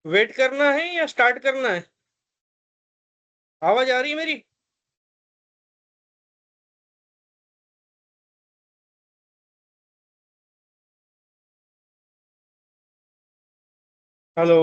Wait करना है या स्टार्ट करना है? आवाज आ रही है मेरी? हेलो।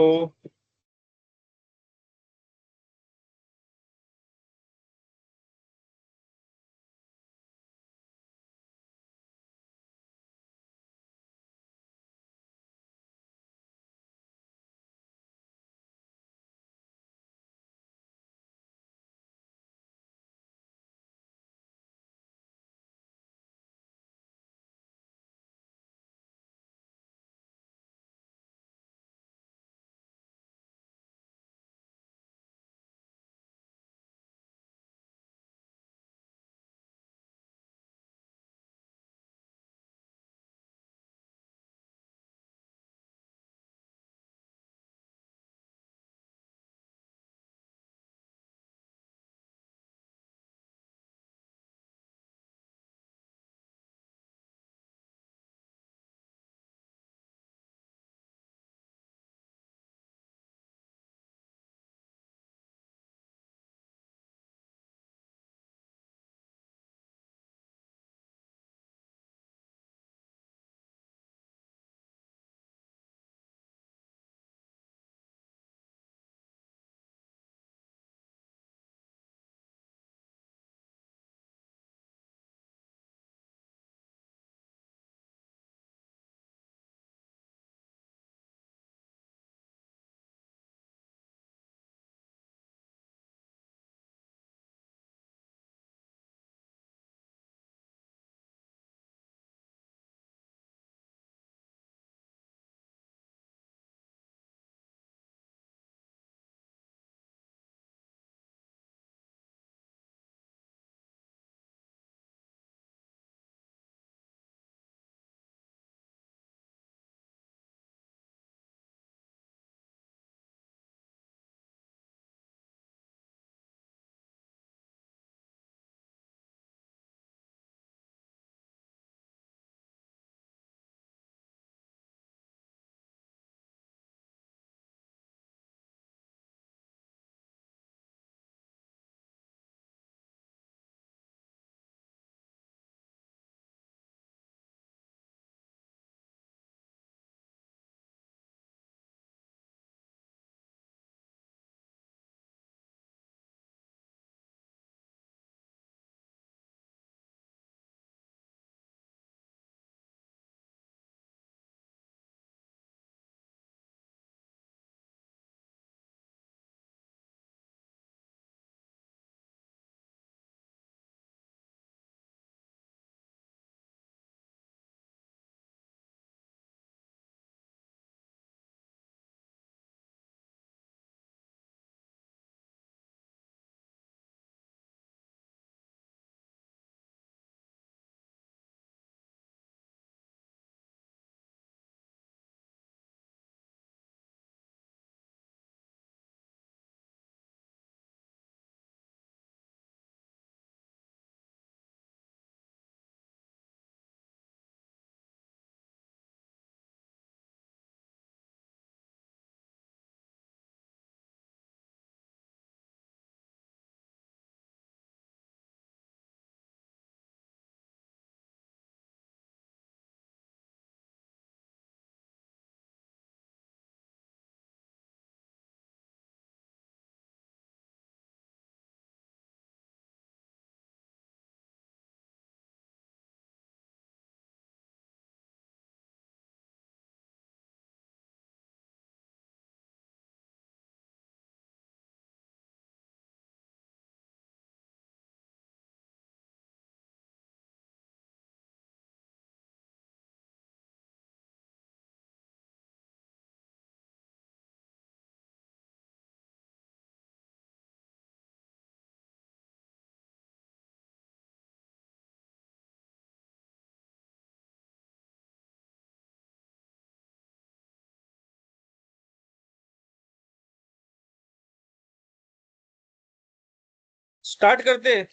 स्टार्ट करते हैं।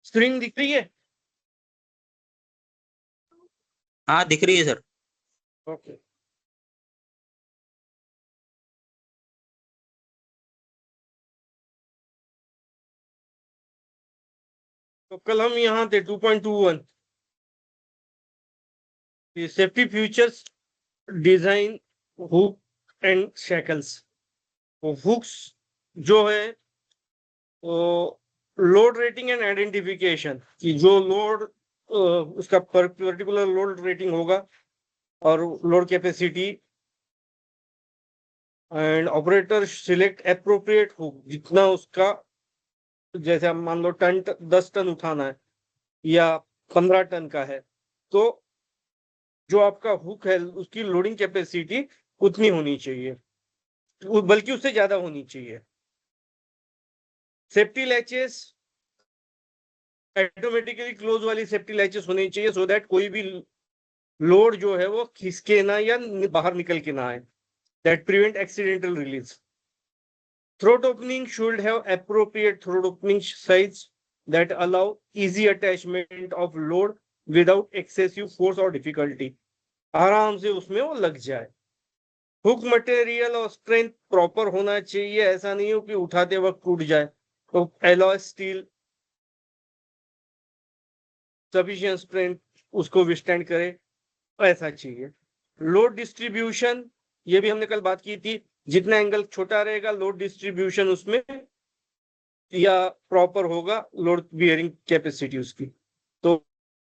स्क्रीन दिख रही है? हाँ दिख रही है सर। ओके। तो कल हम यहाँ थे 2.21 safety features design hook and shackles. Hooks जो है वो लोड रेटिंग एंड आइडेंटिफिकेशन की जो लोड उसका पर्टिकुलर लोड रेटिंग होगा और load capacity and operator select appropriate hook जितना उसका, जैसे हम मान लो 10 टन उठाना है या 15 टन का है तो जो आपका हुक है उसकी लोडिंग कैपेसिटी उतनी होनी चाहिए, बल्कि उससे ज्यादा होनी चाहिए। सेफ्टी लैचेस ऑटोमेटिकली क्लोज वाली सेफ्टी लैचेस होनी चाहिए सो दैट कोई भी लोड जो है वो खिसके ना या बाहर निकल के ना आए, that prevent accidental release. Throat opening should have appropriate throat opening size that allow easy attachment of load without excessive force or difficulty। आराम से उसमें वो लग जाए। हुक मटेरियल और स्ट्रेंथ प्रॉपर होना चाहिए, ऐसा नहीं हो कि उठाते वक्त टूट जाए। तो एलॉय स्टील सफिशिएंट स्ट्रेंथ उसको विस्टैंड करे, ऐसा चाहिए। लोड डिस्ट्रीब्यूशन, ये भी हमने कल बात की थी, जितना एंगल छोटा रहेगा लोड डिस्ट्रीब्यूशन उसमें या प्रॉपर होगा लोड बियरिंग कैपेसिटी उसकी। तो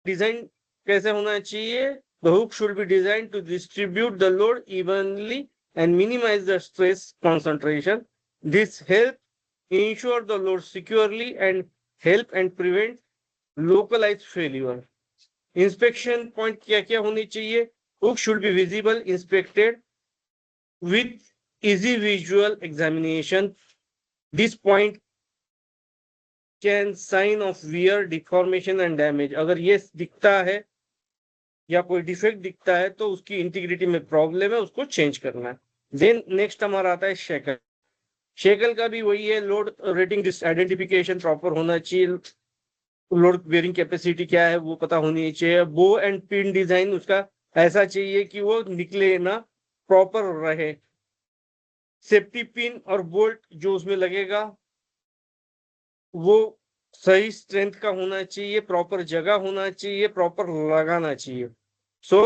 डिजाइन कैसे होना चाहिए? The hook should be designed to distribute the load evenly and minimize the stress concentration. This help ensure the load securely and help and prevent localized failure. Inspection point क्या क्या होनी चाहिए? Hook should be visible, inspected with easy visual examination. This point can sign of wear, deformation and damage। अगर ये दिखता है या कोई डिफेक्ट दिखता है तो उसकी इंटीग्रिटी में प्रॉब्लम है, उसको चेंज करना है। देन नेक्स्ट हमारा आता है शेकल। शेकल का भी वही है, लोड रेटिंग आइडेंटिफिकेशन प्रॉपर होना चाहिए, लोड बेयरिंग कैपेसिटी क्या है वो पता होनी चाहिए। बो एंड पिन डिजाइन उसका ऐसा चाहिए कि वो निकले ना, प्रॉपर रहे। सेफ्टी पिन और बोल्ट जो उसमें लगेगा वो सही स्ट्रेंथ का होना चाहिए, प्रॉपर जगह होना चाहिए, प्रॉपर लगाना चाहिए। So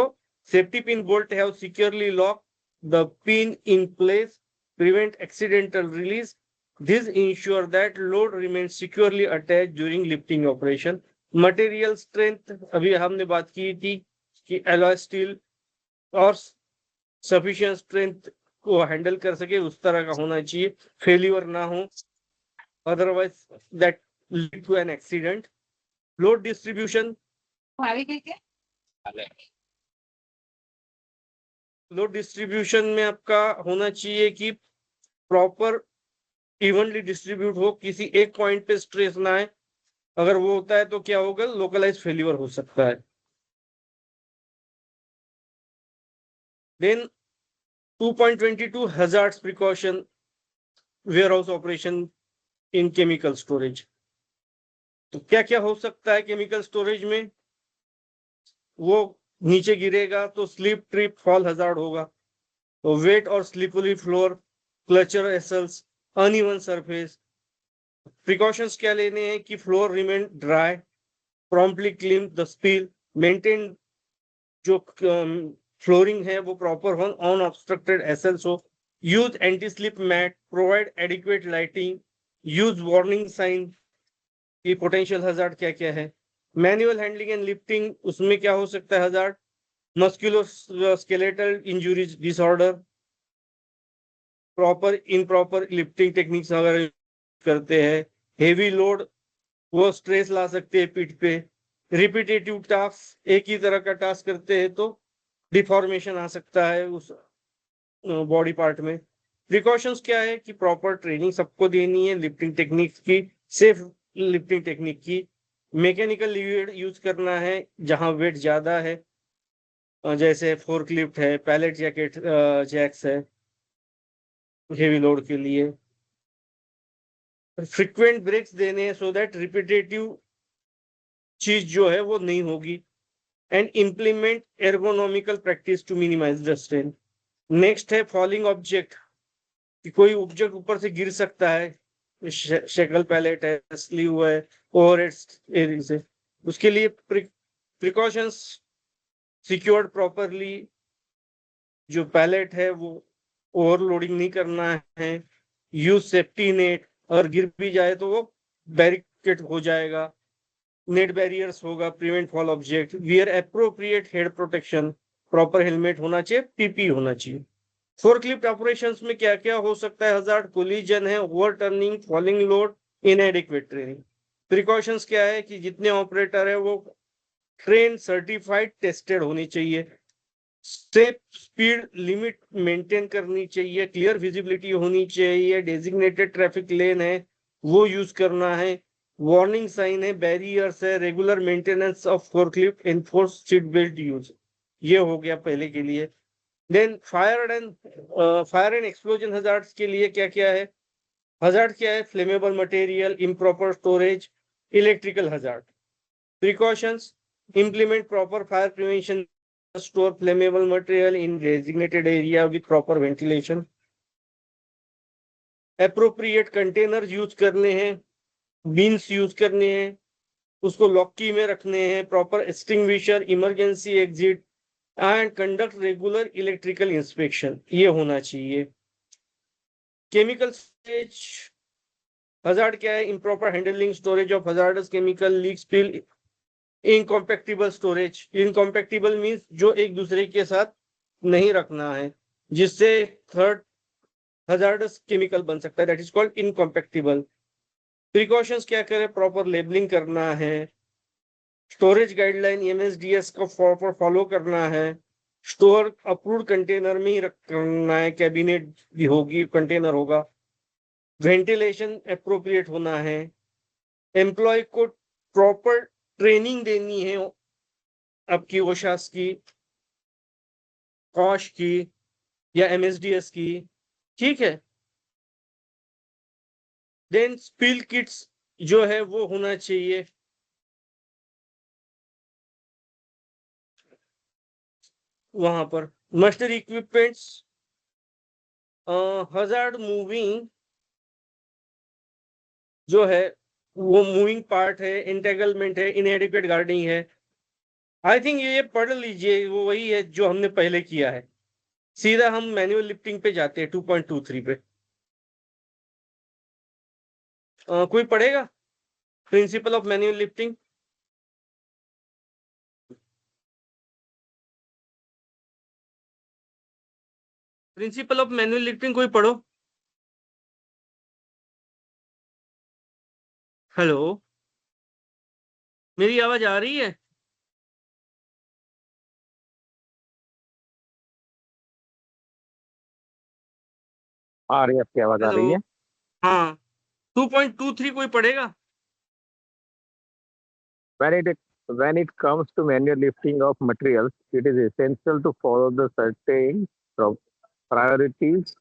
safety pin bolt have securely locked the pin in place, prevent accidental release. This ensure that load remains securely attached during lifting operation. Material strength अभी हमने बात की थी कि alloy steel और sufficient strength को हैंडल कर सके उस तरह का होना चाहिए, फेल्यूर ना हो, otherwise that lead to an accident. Load distribution, load distribution में आपका होना चाहिए कि प्रॉपर इवनली डिस्ट्रीब्यूट हो, किसी एक पॉइंट पे स्ट्रेस ना आए। अगर वो होता है तो क्या होगा? लोकलाइज फेल्यूर हो सकता है। Then 2.22 hazards precaution warehouse operation in chemical storage. तो क्या क्या हो सकता है केमिकल स्टोरेज में? वो नीचे गिरेगा तो स्लिप ट्रिप फॉल हजार्ड होगा, तो वेट और slippery floor, clutter aisles, uneven surface. Precautions क्या लेने हैं कि floor remain dry, promptly clean the spill, maintain जो फ्लोरिंग है वो प्रॉपर हो, अनऑब्स्ट्रक्टेड एसल्स हो, use anti slip mat, provide adequate lighting, use warning sign की पोटेंशियल हजार्ड क्या क्या है। मैनुअल हैंडलिंग एंड लिफ्टिंग, उसमें क्या हो सकता है hazard? Musculoskeletal injuries disorder, proper improper lifting techniques अगर करते हैं, हेवी लोड वो स्ट्रेस ला सकते हैं पीठ पे। रिपीटेटिव टास्क, एक ही तरह का टास्क करते हैं तो डिफॉर्मेशन आ सकता है उस बॉडी पार्ट में। प्रिकॉशंस क्या है कि प्रॉपर ट्रेनिंग सबको देनी है लिफ्टिंग टेक्निक्स की, सेफ लिफ्टिंग टेक्निक की। मैकेनिकल लीड यूज करना है जहां वेट ज्यादा है, जैसे फोर्कलिफ्ट है, पैलेट जैकेट जैक्स है हेवी लोड के लिए। फ्रीक्वेंट ब्रेक्स देने हैं सो दैट रिपीटेटिव चीज जो है वो नहीं होगी। And implement ergonomical practice to minimise the strain. Next है फॉलिंग ऑब्जेक्ट, कि कोई ऑब्जेक्ट ऊपर से गिर सकता है, शेकल पैलेट है, स्लीव है, ओवरहेड एरिया से, उसके लिए प्रिकॉशंस सिक्योर्ड प्रॉपरली, जो पैलेट है वो ओवरलोडिंग नहीं करना है, यूज सेफ्टी नेट, और गिर भी जाए तो वो बैरिकेड हो जाएगा, नेट बैरियर्स होगा, prevent fall object, wear appropriate head protection, proper helmet होना चाहिए, पीपी होना चाहिए। फोर्कलिफ्ट ऑपरेशंस में क्या क्या हो सकता है हजार्ड? कोलिजन है, overturning, falling load, इनएडिक्वेट training. Precautions क्या है कि जितने ऑपरेटर है वो ट्रेन, सर्टिफाइड, टेस्टेड होनी चाहिए, सेफ स्पीड लिमिट मेंटेन करनी चाहिए, क्लियर विजिबिलिटी होनी चाहिए, डेजिग्नेटेड ट्रैफिक लेन है वो यूज करना है, वार्निंग साइन है, बैरियर्स है, regular maintenance of forklift, enforce seat belt use. ये हो गया पहले के लिए। Then fire and explosion hazards के लिए क्या क्या है? हजार्ड क्या है? Flammable material, improper storage, electrical hazard. Precautions: implement proper fire prevention, store flammable material in designated area with proper ventilation, appropriate containers use करने हैं, बीन्स यूज करने हैं, उसको लॉकी में रखने हैं, proper extinguisher, emergency exit, and conduct regular electrical inspection, ये होना चाहिए। केमिकल स्टेज हजार्ड क्या है? Improper handling, storage of hazardous chemical, leak, spill, incompatible storage. Incompatible means जो एक दूसरे के साथ नहीं रखना है, जिससे थर्ड हजार्डस केमिकल बन सकता है, दैट इज कॉल्ड इनकॉम्पैक्टिबल। प्रिकॉशंस क्या करें? प्रॉपर लेबलिंग करना है, स्टोरेज गाइडलाइन एमएसडीएस को प्रॉपर फॉलो करना है, स्टोर अप्रूव्ड कंटेनर में ही रखना है, कैबिनेट भी होगी, कंटेनर होगा, वेंटिलेशन अप्रोप्रिएट होना है, एम्प्लॉय को प्रॉपर ट्रेनिंग देनी है, आपकी ओशास की, कॉश की, या एमएसडीएस की, ठीक है। देन स्पिल किट्स जो है वो होना चाहिए, वहां पर मस्टर इक्विपमेंट्स, हजार्ड मूविंग जो है वो मूविंग पार्ट है, इंटेगलमेंट है, इनएडिक्वेट गार्डिंग है। आई थिंक ये पढ़ लीजिए, वो वही है जो हमने पहले किया है। सीधा हम मैनुअल लिफ्टिंग पे जाते हैं 2.23 पे। कोई पढ़ेगा principle of manual lifting? Principle of manual lifting कोई पढ़ो। हेलो, मेरी आवाज आ रही है? आ रही है, आपकी आवाज आ हेलो, रही है। हाँ, 2.23 कोई पढ़ेगा? When it comes to manual lifting of materials, it is essential to follow the certain priorities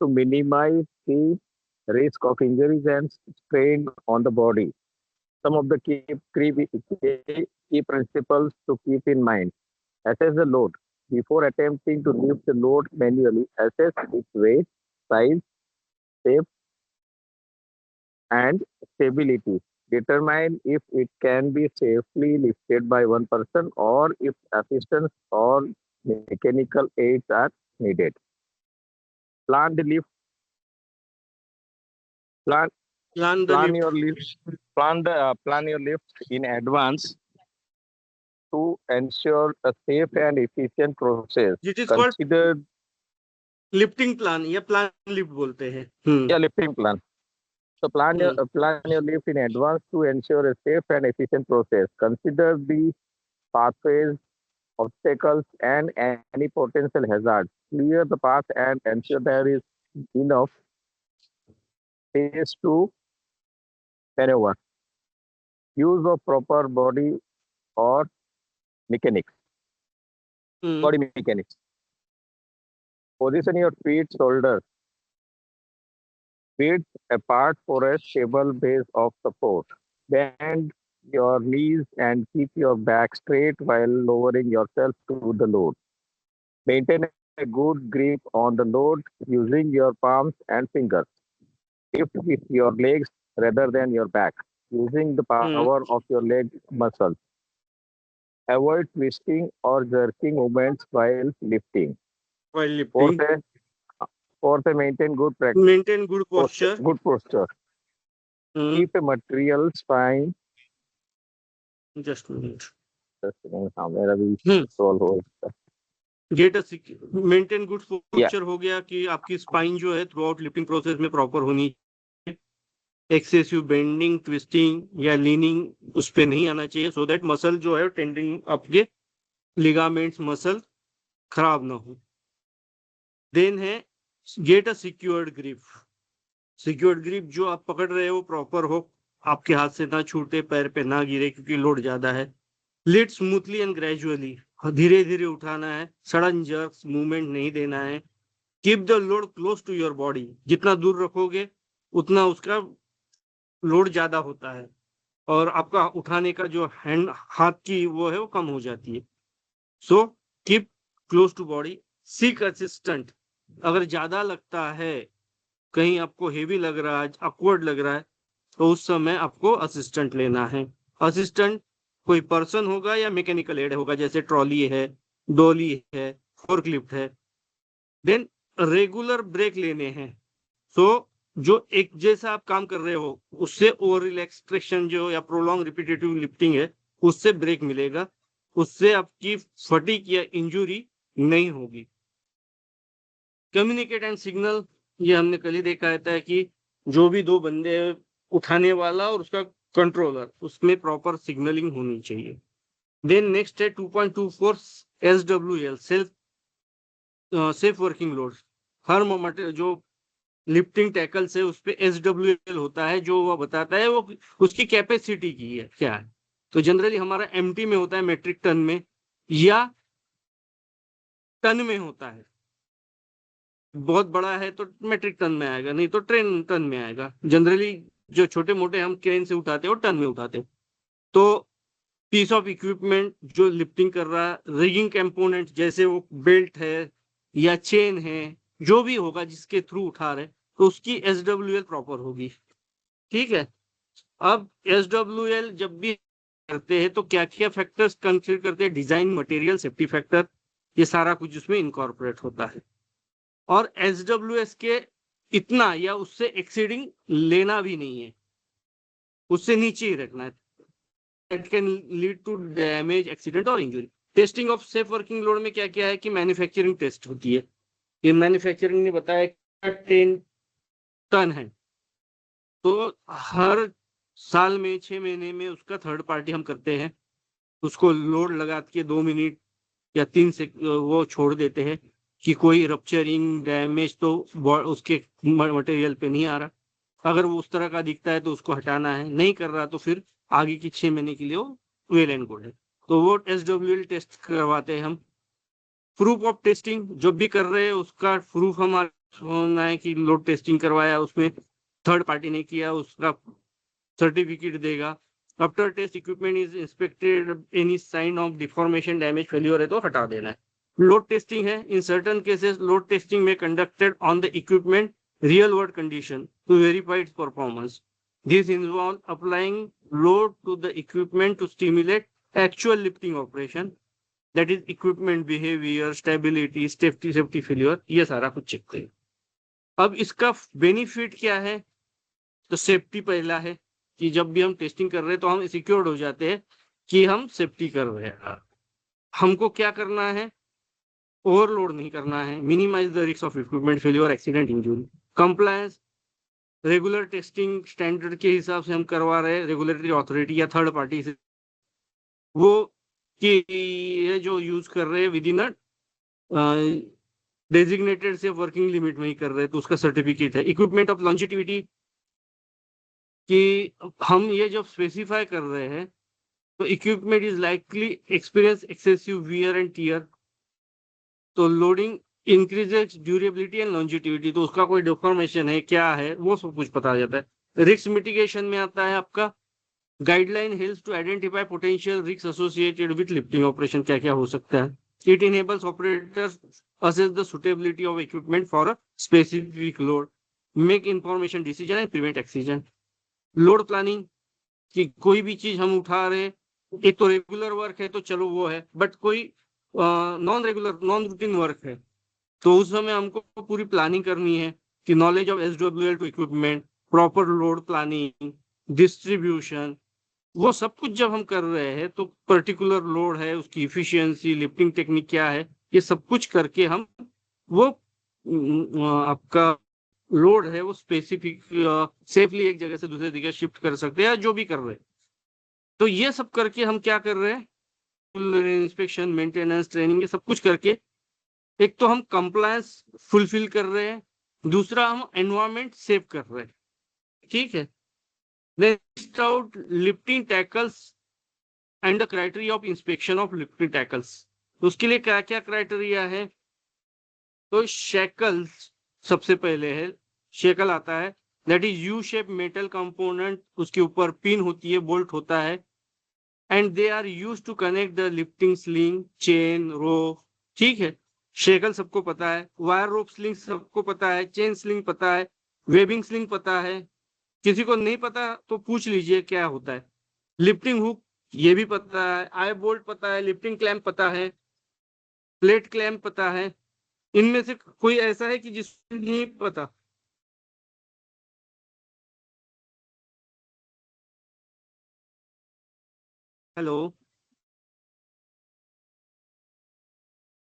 to minimize the risk of injuries and strain on the body. Some of the key principles to keep in mind: assess the load. Before attempting to lift the load manually, assess its weight, size, shape, and stability. Determine if it can be safely lifted by one person or if assistance or mechanical aids are needed. Plan the lift. Plan plan the plan lift, your lift. Plan your lift in advance to ensure a safe and efficient process. This is called Consider lifting plan या plan lift बोलते हैं। your lifting plan. So hmm plan your lift in advance to ensure a safe and efficient process. Consider the pathways, obstacles, and any potential hazards. Clear the path and ensure there is enough space to maneuver. Use of proper or mechanics, hmm body mechanics. Position your feet apart for a stable base of support. Bend your knees and keep your back straight while lowering yourself to the load. Maintain a good grip on the load using your palms and fingers. lift with your legs rather than your back, using the power of your leg muscles. Avoid twisting or jerking movements while lifting. while Fourth, lifting. maintain good practice, Maintain good posture. good posture. Keep a materials fine. Just a minute. हाँ मेरा भी solve हो गया. Gate maintain good posture हो गया कि आपकी spine जो है थ्रू आउट लिफ्टिंग प्रोसेस में प्रॉपर होनी चाहिए. एक्सेसिव बेंडिंग, ट्विस्टिंग या लीनिंग उस पर नहीं आना चाहिए, सो दैट मसल जो है टेंडिंग आपके लिगामेंट्स मसल खराब ना हो. देन है get a secured grip. Secured grip जो आप पकड़ रहे हो प्रॉपर हो, आपके हाथ से ना छूटे, पैर पे ना गिरे क्योंकि लोड ज्यादा है. लिफ्ट स्मूथली एंड ग्रेजुअली, धीरे धीरे उठाना है, सडन जर्क्स मूवमेंट नहीं देना है. Keep the load close to your body, जितना दूर रखोगे उतना उसका लोड ज्यादा होता है और आपका उठाने का जो हैंड हाथ की वो है वो कम हो जाती है. So keep close to body. Seek assistant, अगर ज्यादा लगता है, कहीं आपको हेवी लग रहा है, ऑकवर्ड लग रहा है, तो उस समय आपको असिस्टेंट लेना है. असिस्टेंट कोई पर्सन होगा या मैकेनिकल एड होगा, जैसे ट्रॉली है, डोली है, फोर्कलिफ्ट है. देन रेगुलर ब्रेक लेने हैं. सो जो एक जैसा आप काम कर रहे हो उससे ओवर रिलैक्सेशन जो या प्रोलॉन्ग रिपीटेटिव लिफ्टिंग है उससे ब्रेक मिलेगा, उससे आपकी फटीग या इंजुरी नहीं होगी. कम्युनिकेट एंड सिग्नल, ये हमने कल ही देखा है कि जो भी दो बंदे उठाने वाला और उसका कंट्रोलर, उसमें प्रॉपर सिग्नलिंग होनी चाहिए. देन नेक्स्ट है 2.24 SWL, सेफ वर्किंग लोड. हर मोमेंट जो लिफ्टिंग टैकल्स है उस पे SWL होता है, जो वो बताता है वो उसकी कैपेसिटी की है क्या है. तो जनरली हमारा MT में होता है, मेट्रिक टन में या टन में होता है. बहुत बड़ा है तो मेट्रिक टन में आएगा, नहीं तो ट्रेन टन में आएगा. जनरली जो छोटे मोटे हम क्रेन से उठाते हैं वो टन में उठाते हैं. तो पीस ऑफ इक्विपमेंट जो लिफ्टिंग कर रहा है, रिगिंग कंपोनेंट जैसे वो बेल्ट है या चेन है, जो भी होगा जिसके थ्रू उठा रहे, तो उसकी SWL प्रॉपर होगी. ठीक है. अब SWL जब भी करते हैं तो क्या क्या फैक्टर्स कंसीडर करते हैं? डिजाइन, मटेरियल, सेफ्टी फैक्टर, ये सारा कुछ उसमें इनकॉर्पोरेट होता है. और SWS के इतना या उससे एक्सीडिंग लेना भी नहीं है, उससे नीचे ही रखना है. It can lead to damage, accident और injury. Testing of safe working load में क्या क्या है कि मैन्युफैक्चरिंग टेस्ट होती है. ये मैन्युफैक्चरिंग ने बताया 10 टन है, तो हर साल में 6 महीने में उसका थर्ड पार्टी हम करते हैं. उसको लोड लगा के 2 मिनट या 3 से वो छोड़ देते हैं कि कोई रप्चरिंग डैमेज तो उसके मटेरियल पे नहीं आ रहा. अगर वो उस तरह का दिखता है तो उसको हटाना है, नहीं कर रहा तो फिर आगे की 6 महीने के लिए वो वेल एंड गुड है. तो वो SWL टेस्ट करवाते हैं हम. प्रूफ ऑफ टेस्टिंग, जो भी कर रहे हैं उसका प्रूफ हमारा होना है कि लोड टेस्टिंग करवाया, उसमें थर्ड पार्टी ने किया, उसका सर्टिफिकेट देगा. After test equipment is inspected, any sign of deformation, damage, failure है तो हटा देना है. लोड टेस्टिंग है. In certain cases load testing में conducted on the equipment real world condition to verify its performance. This involves applying load to the equipment to stimulate actual lifting operation, that is equipment behavior, stability, safety failure, ये सारा कुछ check करें. अब इसका benefit क्या है? तो safety पहला है कि जब भी हम टेस्टिंग कर रहे हैं तो हम सिक्योर्ड हो जाते हैं कि हम सेफ्टी कर रहे हैं. हमको क्या करना है? ओवरलोड नहीं करना है. Minimise the risk of equipment failure, accident, injury. Compliance, regular testing standard के हिसाब से हम करवा रहे हैं, रेगुलेटरी अथॉरिटी या थर्ड पार्टी से वो कि ये जो यूज कर रहे हैं विद इन डेजिग्नेटेड से वर्किंग लिमिट में ही कर रहे हैं, तो उसका सर्टिफिकेट है. इक्विपमेंट ऑफ लॉन्जिटिविटी, कि हम ये जब स्पेसिफाई कर रहे हैं तो equipment is likely experience excessive wear and tear, तो loading increases durability and longevity, तो उसका कोई डिफॉर्मेशन है क्या है वो सब कुछ पता जाता है. रिस्क मिटिगेशन में आता है आपका guideline helps to identify potential risk associated with lifting operation, क्या क्या हो सकता है. It enables operators assess the suitability of equipment for a specific load. Make information decision and prevent accident. Load planning कि कोई भी चीज हम उठा रहे, एक तो रेगुलर वर्क है तो चलो वो है, बट कोई नॉन रूटीन वर्क है तो उस समय हमको पूरी प्लानिंग करनी है कि knowledge of SWL to equipment, proper load planning, distribution, वो सब कुछ जब हम कर रहे हैं तो पर्टिकुलर लोड है, उसकी इफिशियंसी, लिफ्टिंग टेक्निक क्या है, ये सब कुछ करके हम वो आपका लोड है वो स्पेसिफिक सेफली एक जगह से दूसरी जगह शिफ्ट कर सकते हैं या जो भी कर रहे हैं। तो ये सब करके हम क्या कर रहे हैं, इंस्पेक्शन, मेंटेनेंस, ट्रेनिंग, ये सब कुछ करके एक तो हम कंप्लायंस फुलफिल कर रहे हैं, दूसरा हम एनवायरमेंट सेव कर रहे हैं। ठीक है, list out lifting tackles and the criteria of inspection of lifting tackles. तो उसके लिए क्या क्या क्राइटेरिया है, तो शेकल्स सबसे पहले है, शेकल आता है, that is U shape metal component, उसके ऊपर पिन होती है, बोल्ट होता है, and they are use to connect the lifting sling, chain, rope. ठीक है, शेकल सबको पता है, वायर रोप स्लिंग सबको पता है, चेन स्लिंग पता है, वेबिंग स्लिंग पता है, किसी को नहीं पता तो पूछ लीजिए क्या होता है। लिफ्टिंग हुक ये भी पता है, आई बोल्ट पता है, लिफ्टिंग क्लैंप पता है, प्लेट क्लैंप पता है। इनमें से कोई ऐसा है कि जिसको नहीं पता? हेलो,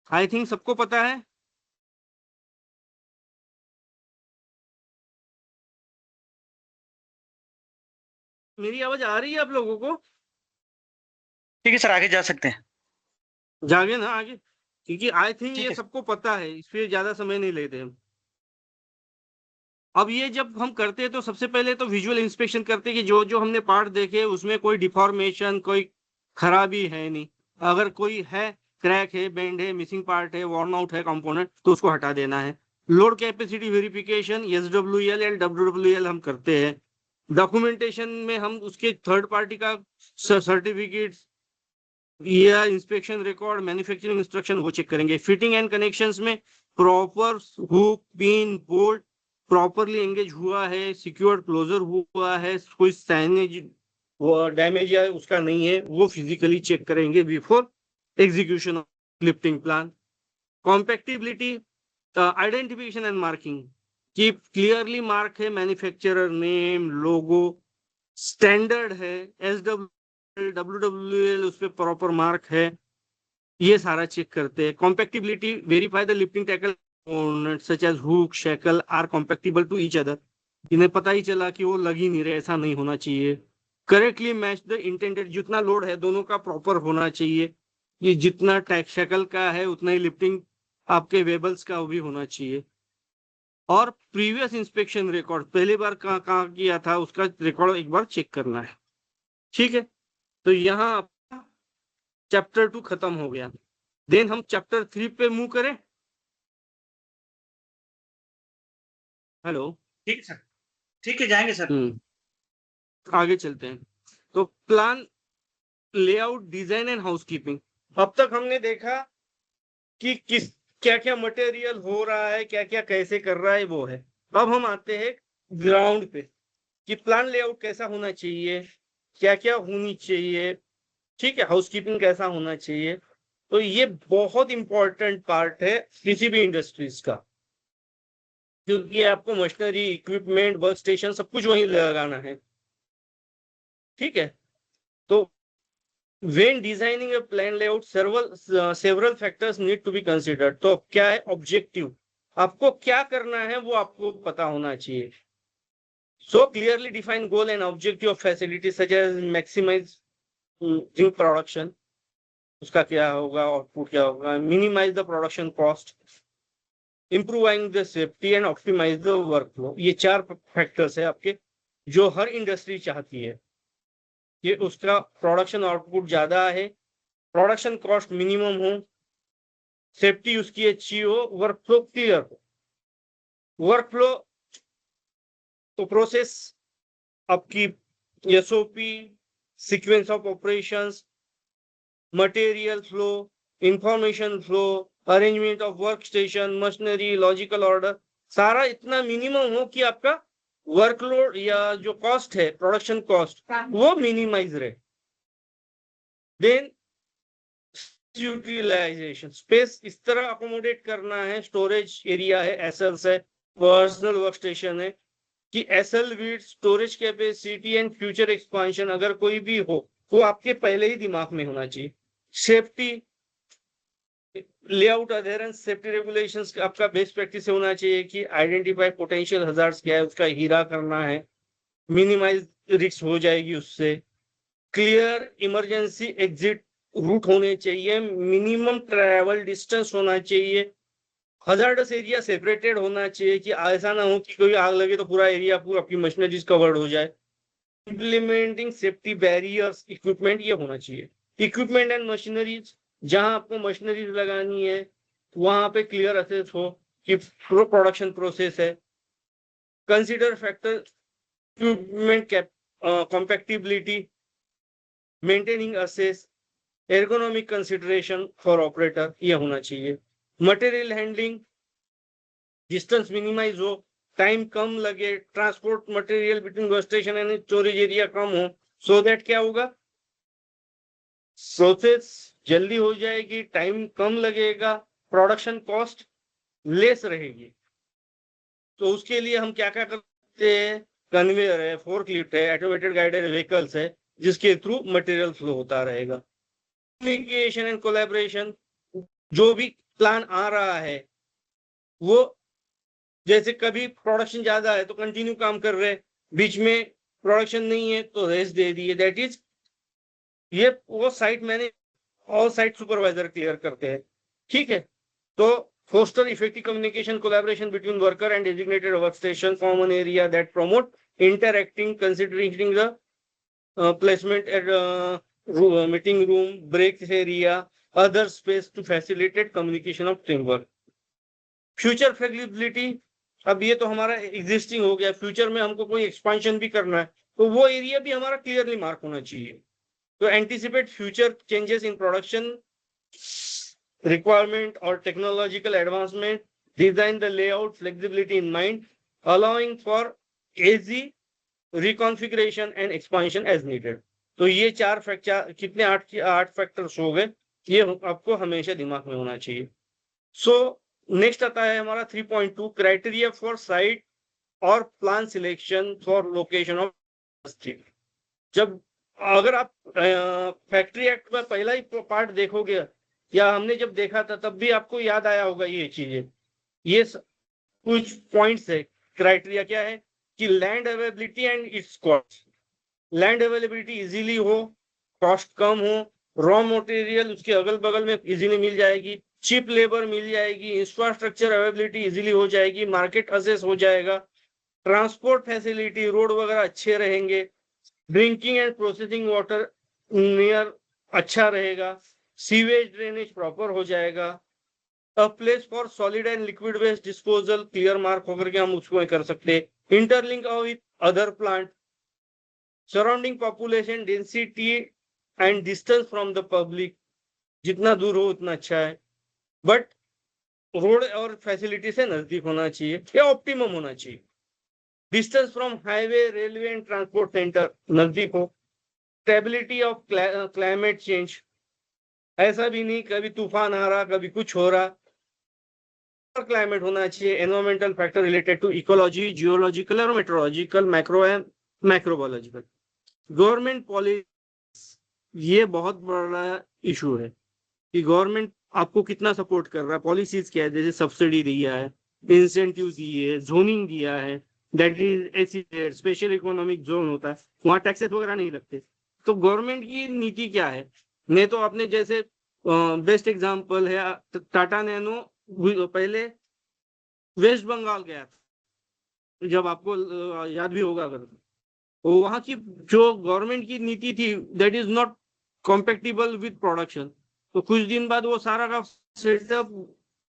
आई थिंक सबको पता है। मेरी आवाज आ रही है आप लोगों को? ठीक है सर, आगे जा सकते हैं। जागे ना आगे, क्योंकि आई थिंक ठीक ये है। सबको पता है, इसलिए ज्यादा समय नहीं लेते हम। अब ये जब हम करते हैं तो सबसे पहले तो विजुअल इंस्पेक्शन करते हैं कि जो जो हमने पार्ट देखे उसमें कोई डिफॉर्मेशन, कोई खराबी है नहीं। अगर कोई है, क्रैक है, बेंड है, मिसिंग पार्ट है, वॉर्न आउट है कंपोनेंट, तो उसको हटा देना है। Load capacity verification SWL and WWL हम करते हैं। डॉक्यूमेंटेशन में हम उसके थर्ड पार्टी का सर्टिफिकेट या इंस्पेक्शन रिकॉर्ड, मैन्युफैक्चरिंग इंस्ट्रक्शन वो चेक करेंगे। फिटिंग एंड कनेक्शंस में proper hook, pin, bolt properly engage हुआ है, सिक्योर क्लोजर हुआ है, कोई साइनेज डैमेज या उसका नहीं है, वो फिजिकली चेक करेंगे before execution of lifting plan. Compatibility, identification and marking की क्लियरली मार्क है, मैन्युफैक्चरर नेम, लोगो, स्टैंडर्ड है, WWL उस पर प्रॉपर मार्क है, ये सारा चेक करते हैं। Compatibility, verify the lifting tackle such as hook, shackle are compatible to each other. इन्हें पता ही चला कि वो लग ही नहीं रहे, ऐसा नहीं होना चाहिए। करेक्टली मैच द इंटेंडेड, जितना लोड है दोनों का प्रॉपर होना चाहिए। ये जितना टैक शेकल का है उतना ही लिफ्टिंग आपके वेबल्स का भी होना चाहिए। और प्रीवियस इंस्पेक्शन रिकॉर्ड, पहली बार कहाँ कहाँ किया था उसका रिकॉर्ड एक बार चेक करना है। ठीक है, तो यहाँ चैप्टर 2 खत्म हो गया। देन हम चैप्टर 3 पे मूव करें। हेलो, ठीक है सर, ठीक है, जाएंगे सर। आगे चलते हैं। तो plan, layout, design and housekeeping. अब तक हमने देखा कि किस क्या क्या मटेरियल हो रहा है, क्या क्या कैसे कर रहा है, वो है। अब हम आते हैं ग्राउंड पे कि प्लान लेआउट कैसा होना चाहिए, क्या क्या होनी चाहिए, ठीक है, हाउसकीपिंग कैसा होना चाहिए। तो ये बहुत इंपॉर्टेंट पार्ट है किसी भी इंडस्ट्रीज का, क्योंकि आपको मशीनरी, इक्विपमेंट, वर्क स्टेशन सब कुछ वहीं लगाना है। ठीक है, तो when designing a plan layout, several factors need to be considered। तो क्या है ऑब्जेक्टिव, आपको क्या करना है वो आपको पता होना चाहिए। So clearly define goal and objective of facility such as maximize production, उसका क्या होगा, आउटपुट क्या होगा, minimise the production cost, improving the safety and optimise the workflow. ये 4 फैक्टर्स है आपके जो हर इंडस्ट्री चाहती है कि उसका प्रोडक्शन आउटपुट ज्यादा है, प्रोडक्शन कॉस्ट मिनिमम हो, सेफ्टी उसकी अच्छी हो, वर्कफ्लो क्लियर हो। वर्कफ्लो तो प्रोसेस आपकी SOP, sequence of operations, material flow, information flow, arrangement of work station, machinery, logical order, सारा इतना मिनिमम हो कि आपका वर्कलोड या जो कॉस्ट है, प्रोडक्शन कॉस्ट, वो मिनिमाइज रहे। देन यूटिलाइजेशन, स्पेस इस तरह अकोमोडेट करना है, स्टोरेज एरिया है, एसएल्स है, पर्सनल वर्क स्टेशन है, कि SL with storage capacity and future expansion अगर कोई भी हो वो आपके पहले ही दिमाग में होना चाहिए। Safety, layout adherence, safety regulations आपका बेस्ट प्रैक्टिस होना चाहिए कि आइडेंटिफाई पोटेंशियल हजार्ड्स क्या है, उसका हीरा करना है, मिनिमाइज रिस्क हो जाएगी उससे। क्लियर इमरजेंसी एग्जिट रूट होने चाहिए, मिनिमम ट्रैवल डिस्टेंस होना चाहिए, हजार्डस एरिया सेपरेटेड होना चाहिए कि ऐसा ना हो कि कोई आग लगे तो पूरा एरिया पूरा आपकी मशीनरीज कवर्ड हो जाए। इम्प्लीमेंटिंग सेफ्टी बैरियर्स, इक्विपमेंट ये होना चाहिए। इक्विपमेंट एंड मशीनरीज, जहां आपको मशीनरीज लगानी है वहां पे क्लियर असेस हो कि प्रोडक्शन प्रोसेस है। Consider factor equipment compatibility, maintaining access, ergonomic consideration for operator, ये होना चाहिए। मटेरियल हैंडलिंग, डिस्टेंस मिनिमाइज हो, टाइम कम लगे, transport material between work station and storage area कम हो, सो दैट क्या होगा, प्रोसेस जल्दी हो जाएगी, टाइम कम लगेगा, प्रोडक्शन कॉस्ट लेस रहेगी। तो उसके लिए हम क्या क्या करते हैं, कन्वेयर है, फोर्कलिफ्ट है, ऑटोमेटेड गाइडेड व्हीकल्स है, जिसके थ्रू मटेरियल फ्लो होता रहेगा। कम्युनिकेशन एंड कोलैबोरेशन, जो भी प्लान आ रहा है वो, जैसे कभी प्रोडक्शन ज्यादा है तो कंटिन्यू काम कर रहे हैं, बीच में प्रोडक्शन नहीं है तो रेस्ट दे दिए, दैट इज ये वो साइट मैंने ऑल साइट सुपरवाइजर क्लियर करते हैं। ठीक है, तो foster effective communication collaboration between worker and designated work station, common area that promote interacting, considering the placement at meeting room, break area, other space to facilitate communication of teamwork. Future flexibility, अब ये तो हमारा existing हो गया, future में हमको कोई expansion भी करना है तो वो एरिया भी हमारा क्लियरली मार्क होना चाहिए। तो anticipate future changes in production requirement और technological advancement, design the layout flexibility in mind, allowing for easy reconfiguration and expansion as needed। तो ये चार फैक्टर, कितने, आठ फैक्टर्स हो गए, ये आपको हमेशा दिमाग में होना चाहिए। सो नेक्स्ट आता है हमारा 3.2, क्राइटेरिया फॉर साइट और plan selection for location of industry. जब अगर आप फैक्ट्री एक्ट में पहला ही पार्ट देखोगे या हमने जब देखा था तब भी आपको याद आया होगा ये चीजें, ये कुछ पॉइंट्स है। क्राइटेरिया क्या है कि land availability and it's cost, land availability easily हो, कॉस्ट कम हो, रॉ मटेरियल उसके अगल बगल में इजीली मिल जाएगी, चीप लेबर मिल जाएगी, इंफ्रास्ट्रक्चर अवेलेबिलिटी इजीली हो जाएगी, मार्केट असेस हो जाएगा, ट्रांसपोर्ट फैसिलिटी, रोड वगैरह अच्छे रहेंगे, drinking and processing water near अच्छा रहेगा, सीवेज ड्रेनेज प्रॉपर हो जाएगा, a place for solid and liquid waste disposal clear mark होकर के हम उसको कर सकते हैं, interlink with other plant, surrounding population density and distance from the public, जितना दूर हो उतना अच्छा है, बट रोड और फैसिलिटी से नजदीक होना चाहिए या ऑप्टिमम होना चाहिए, distance from highway, railway and transport centre नजदीक हो, स्टेबिलिटी ऑफ क्लाइमेट चेंज, ऐसा भी नहीं कभी तूफान आ रहा कभी कुछ हो रहा, क्लाइमेट होना चाहिए, environmental factor related to ecology, geological और metrological, macro and macrobiological. Government policy, ये बहुत बड़ा इशू है कि गवर्नमेंट आपको कितना सपोर्ट कर रहा है, पॉलिसीज क्या है, जैसे सब्सिडी दिया है, इंसेंटिव दिए है, जोनिंग दिया है, that is ACZ, special economic zone होता है, वहां टैक्सेस वगैरह नहीं लगते। तो गवर्नमेंट की नीति क्या है, नहीं तो आपने जैसे बेस्ट एग्जांपल है टाटा नैनो, पहले वेस्ट बंगाल गया था, जब आपको याद भी होगा अगर, तो वहां की जो गवर्नमेंट की नीति थी that is not compatible with production, तो कुछ दिन बाद वो सारा का सेटअप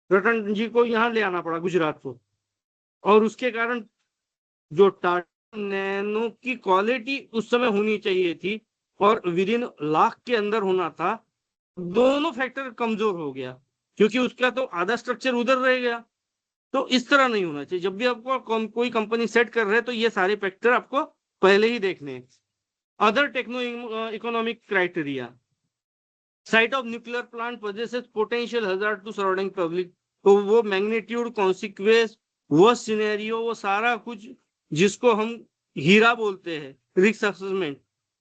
रतन जी को यहाँ ले आना पड़ा गुजरात को, और उसके कारण जो टाटा नैनो की क्वालिटी उस समय होनी चाहिए थी और विद इन लाख के अंदर होना था, दोनों फैक्टर कमजोर हो गया क्योंकि उसका तो आधा स्ट्रक्चर उधर रह गया, तो इस तरह नहीं होना चाहिए। जब भी आपको कोई कंपनी सेट कर रहे हैं तो ये सारे फैक्टर आपको पहले ही देखने हैं। Other techno economic criteria, site of nuclear plant possesses potential hazard to surrounding public, तो वो मैग्नीट्यूड, कॉन्सिक्वेंस, वो सिनेरियो, वो सारा कुछ जिसको हम हीरा बोलते हैं, रिस्क असेसमेंट,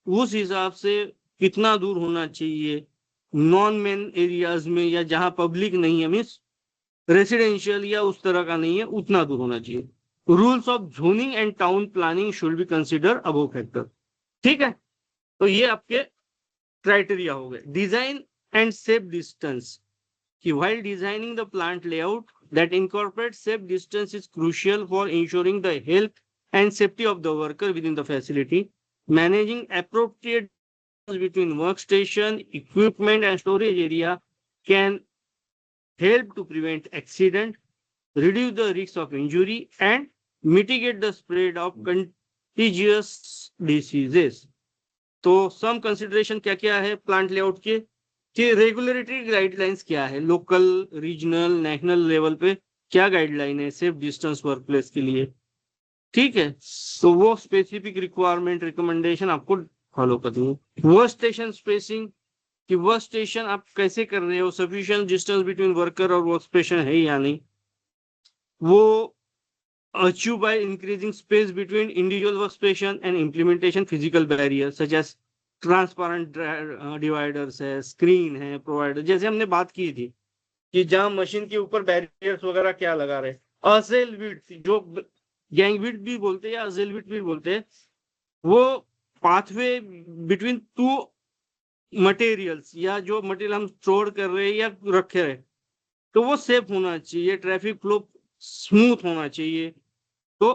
उस हिसाब से कितना दूर होना चाहिए नॉन मेन एरियाज में, या जहां पब्लिक नहीं है, मीन्स रेसिडेंशियल या उस तरह का नहीं है, उतना दूर होना चाहिए। Rules of zoning and town planning should be consider above factor. ठीक है, तो ये आपके क्राइटेरिया हो गए। डिजाइन एंड सेफ डिस्टेंस, कि while designing the plant layout that incorporates safe distance is crucial for ensuring the health and safety of the worker within the facility. Managing appropriate distance between workstation, equipment and storage area can help to prevent accident, reduce the risk of injury and mitigate the spread of contagious diseases. तो some consideration क्या क्या है plant layout के, कि regulatory guidelines क्या है, local, regional, national level पे क्या गाइडलाइन है सेफ डिस्टेंस वर्क प्लेस के लिए। ठीक है, तो वो स्पेसिफिक रिक्वायरमेंट, रिकमेंडेशन आपको फॉलो करनी है। वर्क स्टेशन स्पेसिंग, कि वर्क स्टेशन आप कैसे कर रहे हो, सफिशिएंट डिस्टेंस बिटवीन वर्कर और वर्क स्टेशन है या नहीं, वो achieve by increasing space between individual work station and implementation physical barrier such as transparent dividers है, स्क्रीन है, प्रोवाइडर, जैसे हमने बात की थी कि जहां मशीन के ऊपर बैरियर्स वगैरह क्या लगा रहे। असेल विड्थ, जो गैंग विड्थ भी बोलते हैं या असेल विड्थ भी बोलते हैं, वो पाथवे बिटवीन टू मटेरियल्स, या जो मटेरियल हम स्टोर कर रहे हैं या रखे रहे, तो वो सेफ होना चाहिए, ट्रैफिक फ्लो स्मूथ होना चाहिए। तो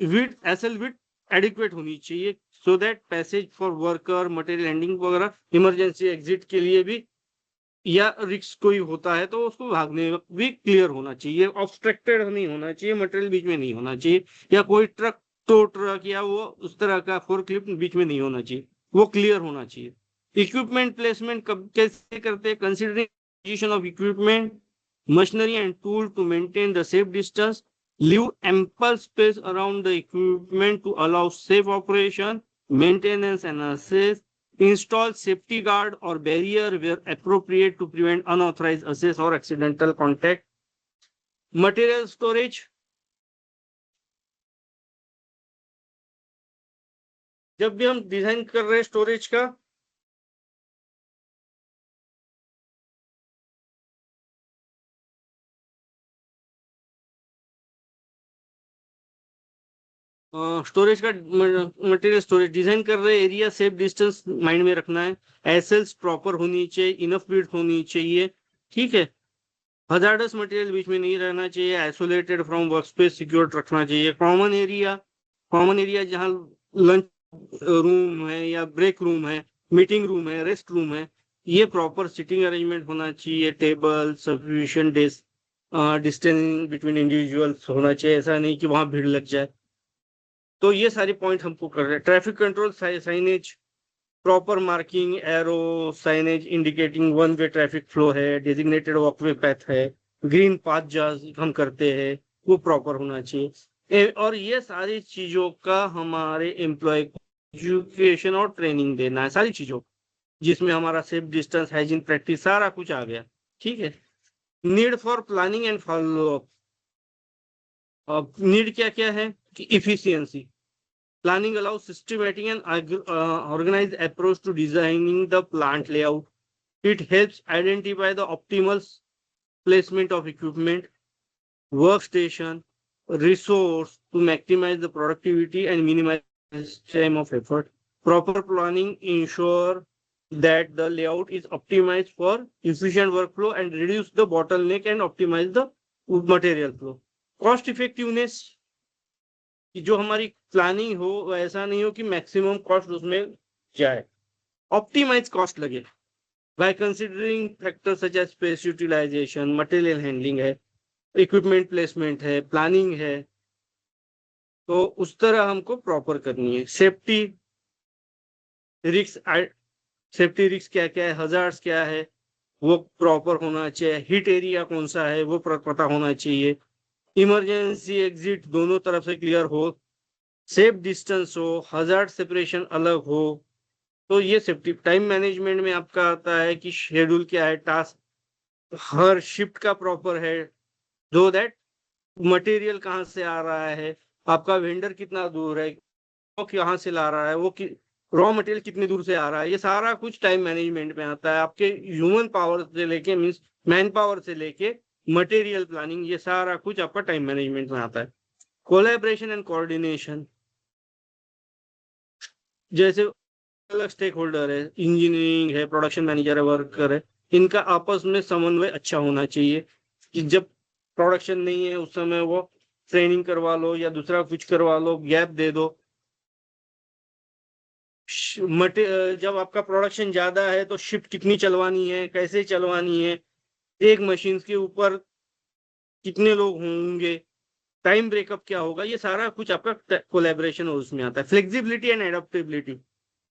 विड्थ, एसएल विड्थ एडिक्वेट होनी चाहिए, so that passage for worker, material handling वगैरह, इमरजेंसी एग्जिट के लिए भी, या रिस्क कोई होता है तो उसको भागने में भी क्लियर होना चाहिए, ऑब्स्ट्रक्टेड नहीं होना चाहिए, मटेरियल बीच में नहीं होना चाहिए, या कोई ट्रक, टो ट्रक या वो उस तरह का फोर्कलिफ्ट बीच में नहीं होना चाहिए, वो क्लियर होना चाहिए। इक्विपमेंट प्लेसमेंट कब कैसे करते हैं, considering position of equipment, machinery and tool to maintain the safe distance, leave ample space around the equipment to allow safe operation, maintenance and access, install safety guard or barrier where appropriate to prevent unauthorized access or accidental contact. Material storage, जब भी हम design कर रहे हैं storage का, storage का material storage design कर रहे एरिया सेफ डिस्टेंस माइंड में रखना है, एसएल्स प्रॉपर होनी चाहिए, इनफ विड्थ होनी चाहिए। ठीक है, हजार्डस मटेरियल बीच में नहीं रहना चाहिए, isolated from work space secure रखना चाहिए। कॉमन एरिया जहां लंच रूम है या ब्रेक रूम है, मीटिंग रूम है, रेस्ट रूम है, ये प्रॉपर सिटिंग अरेंजमेंट होना चाहिए, table, sufficient distance between individuals होना चाहिए, ऐसा नहीं कि वहां भीड़ लग जाए। तो ये सारे पॉइंट हमको कर रहे हैं। Traffic control signage, proper marking, arrow signage indicating one way traffic flow है, डेजिग्नेटेड वॉकवे पैथ है, ग्रीन पाथ जहां हम करते हैं वो प्रॉपर होना चाहिए। और ये सारी चीजों का हमारे एम्प्लॉय को एजुकेशन और ट्रेनिंग देना है, सारी चीजों जिसमें हमारा सेफ डिस्टेंस, हाइजीन प्रैक्टिस सारा कुछ आ गया। ठीक है, need for planning and follow up. अब नीड क्या क्या है कि efficiency, planning allows systematic and organized approach to designing the plant layout. It helps identify the optimal placement of equipment, workstation, resource to maximize the productivity and minimize time of effort. Proper planning ensure that the layout is optimized for efficient workflow and reduce the bottleneck and optimize the material flow. Cost effectiveness, कि जो हमारी planning हो ऐसा नहीं हो कि maximum cost उसमें जाए, ऑप्टिमाइज कॉस्ट लगे by considering factor such as space utilisation, material handling है, इक्विपमेंट प्लेसमेंट है, प्लानिंग है, तो उस तरह हमको प्रॉपर करनी है। सेफ्टी रिस्क क्या क्या है, हजार्ड्स क्या है, वो प्रॉपर होना चाहिए, हिट एरिया कौन सा है वो पता होना चाहिए, इमरजेंसी एग्जिट दोनों तरफ से क्लियर हो, सेफ डिस्टेंस हो, हजार्ड सेपरेशन अलग हो। तो ये सेफ्टी टाइम मैनेजमेंट में आपका आता है कि शेड्यूल क्या है, टास्क हर शिफ्ट का प्रॉपर है, दो दैट मटेरियल कहाँ से आ रहा है, आपका वेंडर कितना दूर है, वो कहाँ से ला रहा है, वो रॉ मटेरियल कितनी दूर से आ रहा है, ये सारा कुछ टाइम मैनेजमेंट में आता है। आपके ह्यूमन पावर से लेके मीन्स मैन पावर से लेके मटेरियल प्लानिंग, ये सारा कुछ आपका टाइम मैनेजमेंट में आता है। कोलैबोरेशन एंड कोऑर्डिनेशन, जैसे अलग स्टेक होल्डर है, इंजीनियरिंग है, प्रोडक्शन मैनेजर है, वर्कर है, इनका आपस में समन्वय अच्छा होना चाहिए कि जब प्रोडक्शन नहीं है उस समय वो ट्रेनिंग करवा लो या दूसरा कुछ करवा लो, गैप दे दो। जब आपका प्रोडक्शन ज्यादा है तो शिफ्ट कितनी चलवानी है, कैसे चलवानी है, एक मशीन के ऊपर कितने लोग होंगे, टाइम ब्रेकअप क्या होगा, ये सारा कुछ आपका कोलैबोरेशन उसमें आता है। फ्लेक्सिबिलिटी एंड एडेप्टेबिलिटी,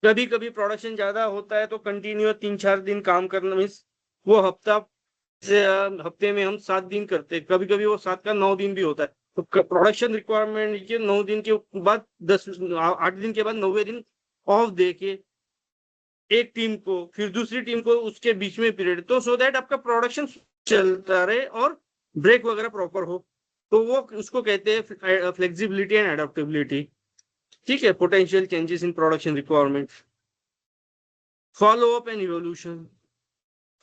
कभी कभी प्रोडक्शन ज्यादा होता है तो कंटिन्यू 3-4 दिन काम करना मीन्स वो हफ्ते में हम 7 दिन करते हैं, कभी कभी वो 7 का 9 दिन भी होता है। तो प्रोडक्शन रिक्वायरमेंट के 9 दिन के बाद 8 दिन के बाद 9वें दिन ऑफ दे के एक टीम को फिर दूसरी टीम को उसके बीच में पीरियड, तो सो दैट आपका प्रोडक्शन चलता रहे और ब्रेक वगैरह प्रॉपर हो, तो वो उसको कहते हैं फ्लेक्सिबिलिटी एंड एडेप्टेबिलिटी। ठीक है, potential changes in production requirement, follow up and evolution.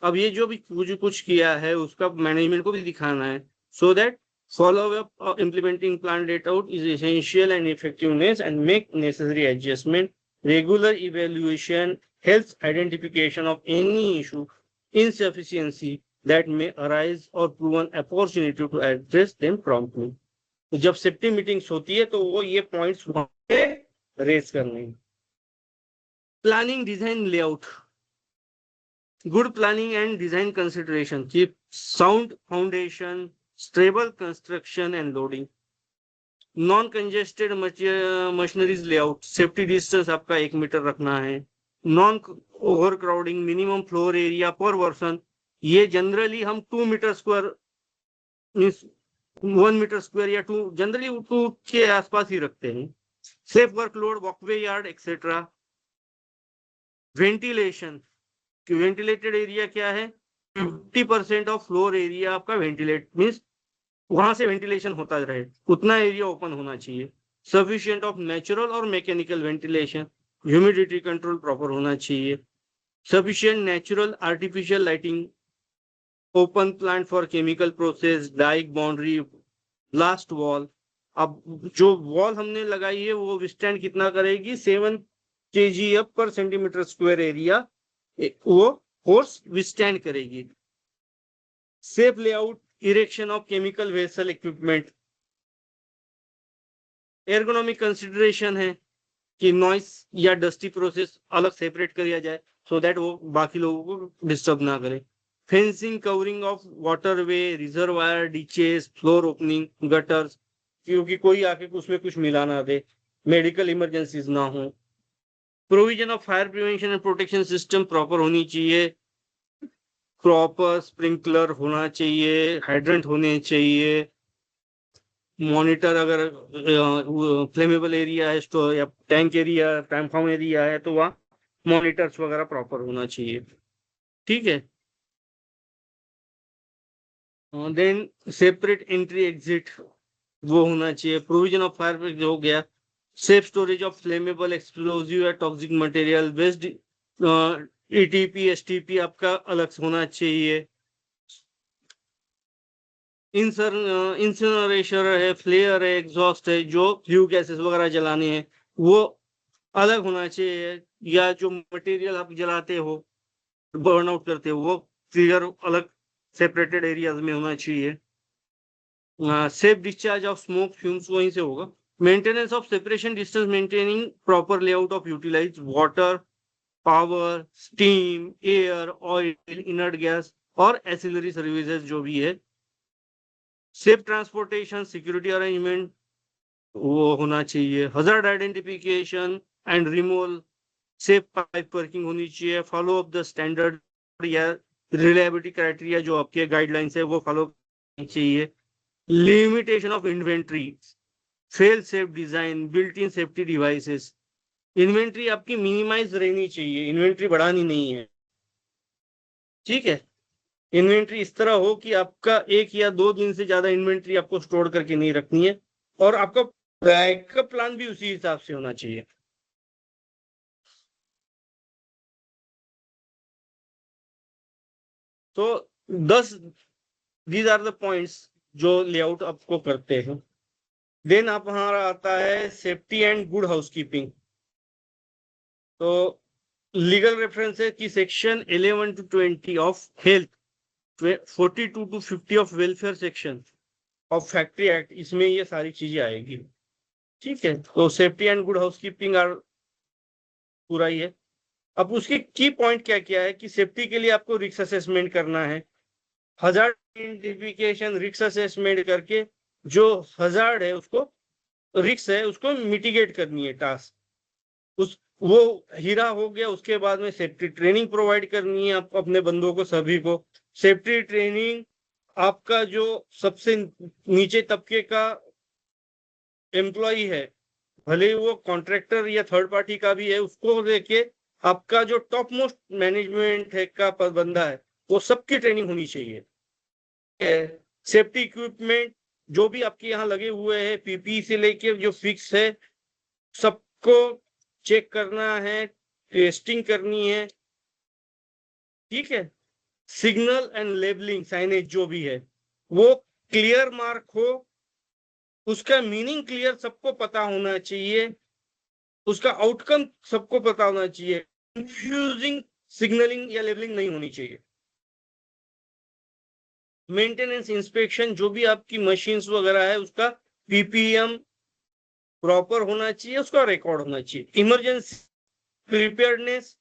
अब ये जो भी कुछ किया है उसका मैनेजमेंट को भी दिखाना है, so that follow up implementing plan date out is essential and effectiveness and make necessary adjustment, regular evaluation helps identification of any issue insufficiency that may arise or proven opportunity to address them promptly। तो जब safety meetings होती है तो वो ये points वहां पे raise करने। Planning design layout, good planning and design consideration, keep sound foundation, stable construction and loading, non congested machineries layout, safety distance आपका 1 मीटर रखना है, non over crowding, minimum floor area per person, ये generally हम 2 metre square means 1 metre square या 2 generally 2 के आसपास ही रखते हैं। Safe workload, walkway yard etcetera. Ventilation, ventilated area क्या है, 50% ऑफ फ्लोर एरिया आपका वेंटिलेट मीन्स वहां से वेंटिलेशन होता रहे, उतना एरिया ओपन होना चाहिए। सफिशिएंट ऑफ नेचुरल और mechanical ventilation, humidity control proper होना चाहिए। Sufficient natural artificial lighting, open plant for chemical process, dyke boundary, last wall. अब जो वॉल हमने लगाई है वो विस्टैंड कितना करेगी, 7 kg पर सेंटीमीटर स्क्वायर एरिया वो फोर्स विस्टैंड करेगी। Safe layout, erection of chemical vessel equipment. Ergonomic consideration है कि नॉइस या डस्टी प्रोसेस अलग सेपरेट किया जाए सो दैट वो बाकी लोगों को डिस्टर्ब ना करे। Fencing, covering of waterway, reservoir, ditches, floor opening, gutters, क्योंकि कोई आके उसमें कुछ मिला ना दे, मेडिकल इमरजेंसीज ना हो। Provision of fire prevention and protection system proper होनी चाहिए, प्रॉपर स्प्रिंकलर होना चाहिए, हाइड्रेंट होने चाहिए, मॉनिटर अगर फ्लेमेबल एरिया है स्टोर या tank area tank farm area है तो वहाँ मॉनिटर्स वगैरह प्रॉपर होना चाहिए। ठीक है, देन सेपरेट एंट्री एग्जिट वो होना चाहिए। प्रोविजन ऑफ फायर हो गया। Safe storage of flammable explosive या toxic material, waste ETP STP आपका अलग होना चाहिए। इंसिनरेटर है, फ्लेयर है, एग्जॉस्ट है, जो फ्लू गैसेस वगैरह जलाने हैं वो अलग होना चाहिए, या जो मटेरियल आप जलाते हो बर्न आउट करते हो वो क्लियर अलग सेपरेटेड एरियाज में होना चाहिए। Safe discharge of smoke fumes वहीं से होगा। Maintenance of separation distance, maintaining proper layout of utilise water, power, steam, air, oil, inert gas और एसिलरी सर्विसेज जो भी है। सेफ ट्रांसपोर्टेशन, सिक्योरिटी अरेंजमेंट वो होना चाहिए। Hazard identification and removal, safe pipe working होनी चाहिए। फॉलो अप द स्टैंडर्ड या रिलायबिलिटी क्राइटेरिया जो आपके गाइडलाइंस है वो फॉलो करनी चाहिए। Limitation of inventory, fail safe design, built in safety devices. Inventory आपकी मिनिमाइज रहनी चाहिए, इन्वेंट्री बढ़ानी नहीं है, ठीक है। इन्वेंट्री इस तरह हो कि आपका 1 या 2 दिन से ज्यादा इन्वेंट्री आपको स्टोर करके नहीं रखनी है, और आपका बैकअप प्लान भी उसी हिसाब से होना चाहिए। तो 10 दीज आर द पॉइंट्स जो लेआउट आपको करते हैं। देन आप हमारा आता है सेफ्टी एंड गुड हाउसकीपिंग। तो लीगल रेफरेंस है कि section 11 to 20 of health, 42 to 50 of welfare section of factory act, इसमें ये सारी चीजें आएगी, ठीक है। तो safety and good housekeeping are पूरा ही है। अब उसके की पॉइंट क्या क्या है कि सेफ्टी के लिए आपको रिस्क असेसमेंट करना है, हजार्ड आइडेंटिफिकेशन, रिस्क असेसमेंट करके जो हजार्ड है उसको, रिस्क है उसको मिटिगेट करनी है टास्क, उस वो हीरा हो गया। उसके बाद में सेफ्टी ट्रेनिंग प्रोवाइड करनी है आपको, अपने बंदों को, सभी को सेफ्टी ट्रेनिंग। आपका जो सबसे नीचे तबके का एम्प्लॉय है, भले वो कॉन्ट्रैक्टर या थर्ड पार्टी का भी है, उसको लेके आपका जो टॉप मोस्ट मैनेजमेंट है का बंदा है, वो सबकी ट्रेनिंग होनी चाहिए। सेफ्टी इक्विपमेंट जो भी आपके यहाँ लगे हुए हैं, पीपी से लेके जो फिक्स है, सबको चेक करना है, टेस्टिंग करनी है, ठीक है। सिग्नल एंड लेबलिंग साइनेज जो भी है वो क्लियर मार्क हो, उसका मीनिंग क्लियर सबको पता होना चाहिए, उसका आउटकम सबको पता होना चाहिए, कंफ्यूजिंग सिग्नलिंग या लेबलिंग नहीं होनी चाहिए। मेंटेनेंस इंस्पेक्शन जो भी आपकी मशीन्स वगैरह है उसका पीपीएम प्रॉपर होना चाहिए, उसका रिकॉर्ड होना चाहिए। Emergency preparedness,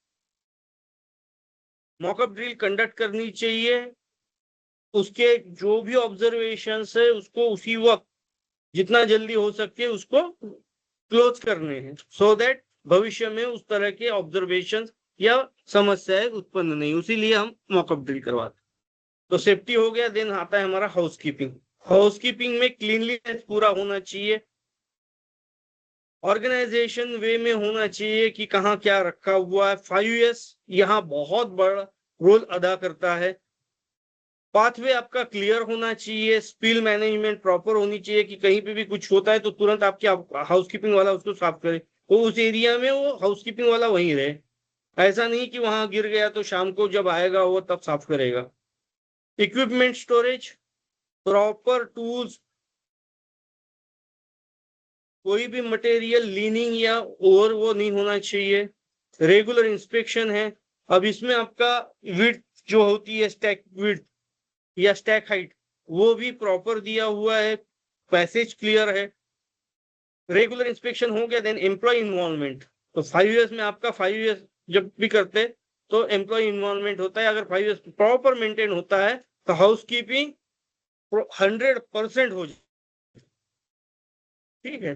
mock-up drill conduct करनी चाहिए, उसके जो भी ऑब्जर्वेशंस है उसको उसी वक्त जितना जल्दी हो सके उसको क्लोज करने हैं, सो दैट भविष्य में उस तरह के ऑब्जर्वेशन या समस्याएं उत्पन्न नहीं, उसीलिए हम मॉकअप ड्रिल करवाते। तो सेफ्टी हो गया। देन आता है हमारा हाउसकीपिंग। हाउसकीपिंग में क्लीनलीनेस पूरा होना चाहिए, ऑर्गेनाइजेशन वे में होना चाहिए कि कहाँ क्या रखा हुआ है। 5S यहाँ बहुत बड़ा रोल अदा करता है। पाथवे आपका क्लियर होना चाहिए, स्पिल मैनेजमेंट प्रॉपर होनी चाहिए कि कहीं पे भी कुछ होता है तो तुरंत आपके हाउसकीपिंग वाला उसको साफ करे, तो उस एरिया में वो हाउसकीपिंग वाला वहीं रहे। ऐसा नहीं कि वहां गिर गया तो शाम को जब आएगा वो तब साफ करेगा। इक्विपमेंट स्टोरेज, प्रॉपर टूल्स, कोई भी मटेरियल लीनिंग या ओवर वो नहीं होना चाहिए। रेगुलर इंस्पेक्शन है। अब इसमें आपका विड्थ जो होती है, स्टैक विड्थ या स्टैक हाइट, वो भी प्रॉपर दिया हुआ है, पैसेज क्लियर है। रेगुलर इंस्पेक्शन हो गया। देन एम्प्लॉय इन्वॉल्वमेंट, तो 5 years में आपका 5 years जब भी करते तो एम्प्लॉय इन्वॉल्वमेंट होता है। अगर 5 years प्रॉपर मेंटेन होता है तो हाउसकीपिंग 100% हो जाए, ठीक है।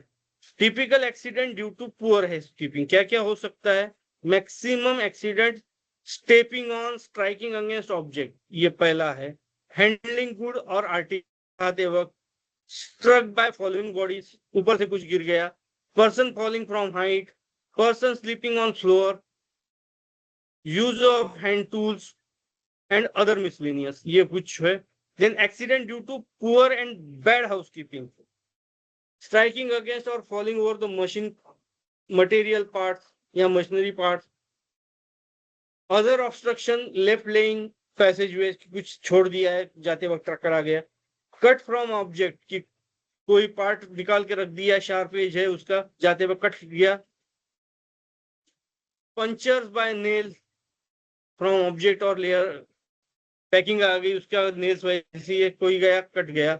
Typical accident due to poor housekeeping क्या क्या हो सकता है? Maximum accident, stepping on, striking against object, ये पहला है। हैंडलिंग गुड और आर्टिकल आते वक्त, स्ट्रक बाय फॉलोइंग बॉडीज, ऊपर से कुछ गिर गया, person falling from height, person slipping on floor, use of hand tools and other miscellaneous, ये कुछ है। Then accident due to poor and bad housekeeping, striking against और falling over the machine material parts या machinery parts, other obstruction, left lying passage way, कुछ छोड़ दिया है जाते वक्त टक्कर आ गया, कट फ्रॉम ऑब्जेक्ट की कोई पार्ट निकाल के रख दिया, शार्प एज है उसका, जाते वक्त कट गया, punctures by nail from object और लेयर, पैकिंग आ गई उसका नेल्स वैसी है, कोई गया कट गया,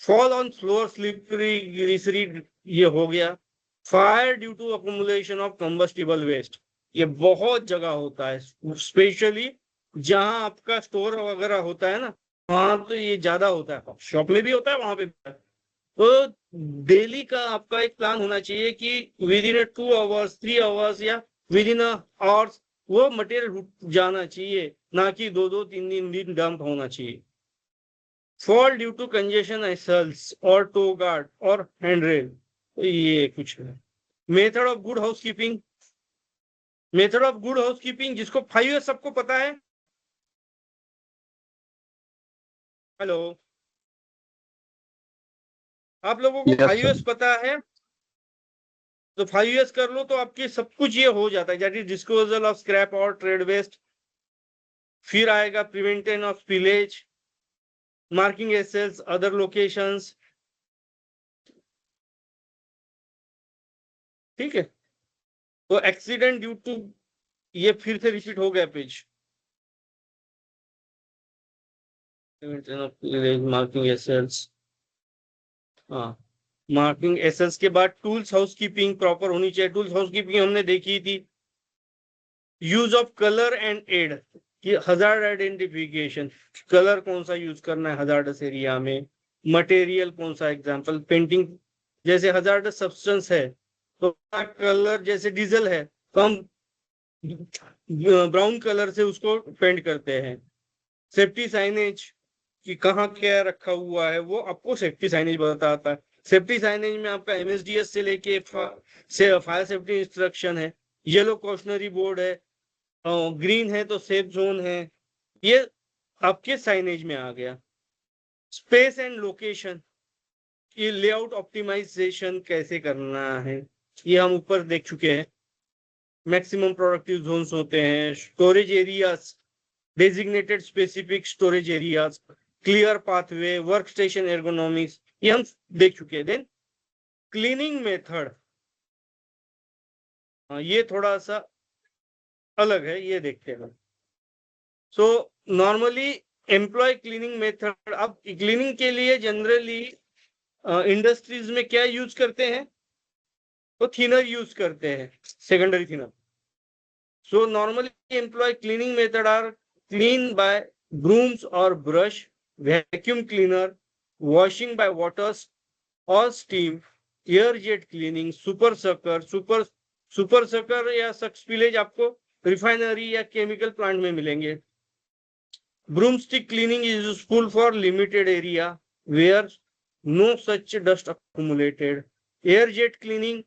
फॉल ऑन फ्लोर, स्लिपरी ग्लिसरी, ये हो गया। Fire due to accumulation of combustible waste, ये बहुत जगह होता है, स्पेशली जहां आपका स्टोर वगैरह होता है ना, वहां तो ये ज्यादा होता है, शॉप में भी होता है, वहां पे भी होता है। तो डेली का आपका एक प्लान होना चाहिए कि विद इन 2 hours 3 hours या विद इन आवर्स वो मटेरियल जाना चाहिए, ना कि 2-2 3 दिन डंप होना चाहिए। फॉल ड्यू टू कंजेशन एसल्स और टो गार्ड और हैंडरेल, ये कुछ है। Method of good housekeeping, method of good housekeeping जिसको 5S सबको पता है। हेलो, आप लोगों को Yes, sir. 5S पता है तो 5S कर लो तो आपके सब कुछ ये हो जाता है, that is disposal of scrap और ट्रेड वेस्ट। फिर आएगा prevention of spillage, marking aisles, other locations, ठीक है। तो एक्सीडेंट ड्यू टू, ये फिर से रिपीट हो गया पेज, मार्किंग एसेल्स, हाँ मार्किंग एसेल्स के बाद टूल्स हाउसकीपिंग प्रॉपर होनी चाहिए। टूल्स हाउसकीपिंग हमने देखी थी। Use of colour and aid, ये हजार्ड आइडेंटिफिकेशन, कलर कौन सा यूज करना है हजार्डस एरिया में, मटेरियल कौन सा, एग्जांपल पेंटिंग जैसे हजार्डस सब्सटेंस है तो कलर जैसे डीजल है तो हम ब्राउन कलर से उसको पेंट करते हैं। सेफ्टी साइनेज कि कहाँ क्या रखा हुआ है वो आपको सेफ्टी साइनेज बताता है। सेफ्टी साइनेज में आपका MSDS से लेके फायर सेफ्टी इंस्ट्रक्शन है, येलो कॉशनरी बोर्ड है, ग्रीन है तो सेफ जोन है, ये आपके साइनेज में आ गया। स्पेस एंड लोकेशन, ये लेआउट ऑप्टिमाइजेशन कैसे करना है ये हम ऊपर देख चुके हैं। मैक्सिमम प्रोडक्टिव जोन्स होते हैं, storage areas, designated specific storage areas, clear pathway, work station ergonomics, ये हम देख चुके हैं। देन क्लीनिंग मेथड, ये थोड़ा सा अलग है, ये देखते हैं। So normally employ cleaning method, अब क्लीनिंग के लिए जनरली इंडस्ट्रीज में क्या यूज करते हैं तो थिनर यूज करते हैं, secondary thinner. So normally employ cleaning method are clean by brooms और brush, vacuum cleaner, washing by waters और steam, air jet cleaning, super sucker या सक्सपिलेज आपको रिफाइनरी या केमिकल प्लांट में मिलेंगे। Broomstick cleaning is useful for limited area where no such dust accumulated. Air jet cleaning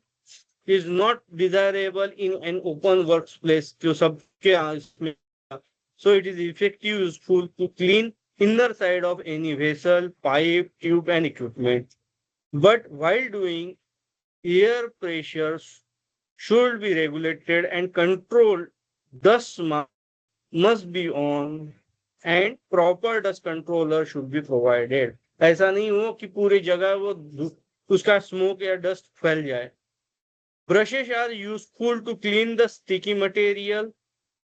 is not desirable in an open workplace, जो सबके इसमें, so it is effective useful to clean inner side of any vessel, pipe, tube and equipment. But while doing, air pressures should be regulated and controlled. Dust must be on and proper dust controller should be provided. ऐसा नहीं हो कि पूरी जगह वो उसका smoke या dust फैल जाए। Brushes are useful to clean the sticky material.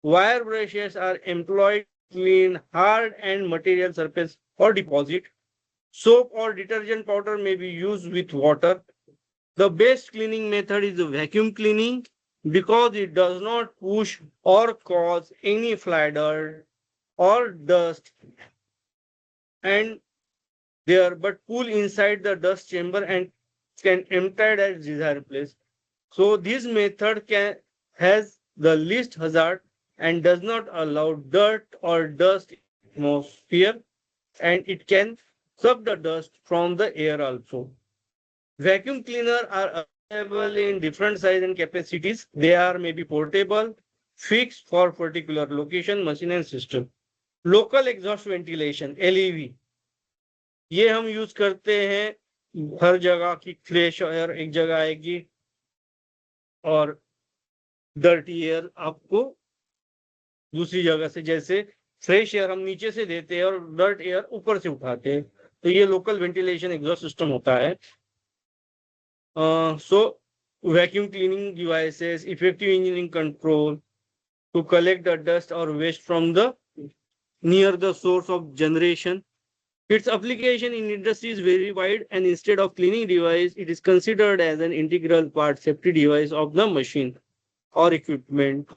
Wire brushes are employed to clean hard and material surface or deposit. Soap or detergent powder may be used with water. The best cleaning method is vacuum cleaning because it does not push or cause any fly dirt or dust and there, but pull inside the dust chamber and can empty it at desired place. So this method has the least hazard and does not allow dirt or dust in the atmosphere, and it can suck the dust from the air also. Vacuum cleaners are available in different size and capacities. They are maybe portable, fixed for particular location, machine and system. Local exhaust ventilation, LEV, ये हम use करते हैं हर जगह की। Fresh air एक जगह आएगी और डर्टी एयर आपको दूसरी जगह से, जैसे फ्रेश एयर हम नीचे से देते हैं और डर्ट एयर ऊपर से उठाते हैं, तो ये लोकल वेंटिलेशन एग्जॉस्ट सिस्टम होता है। So vacuum cleaning devices, effective engineering control to collect the dust और waste from the near the source of generation. Its application in industry is very wide, and instead of cleaning device, it is considered as an integral part, safety device of the machine or equipment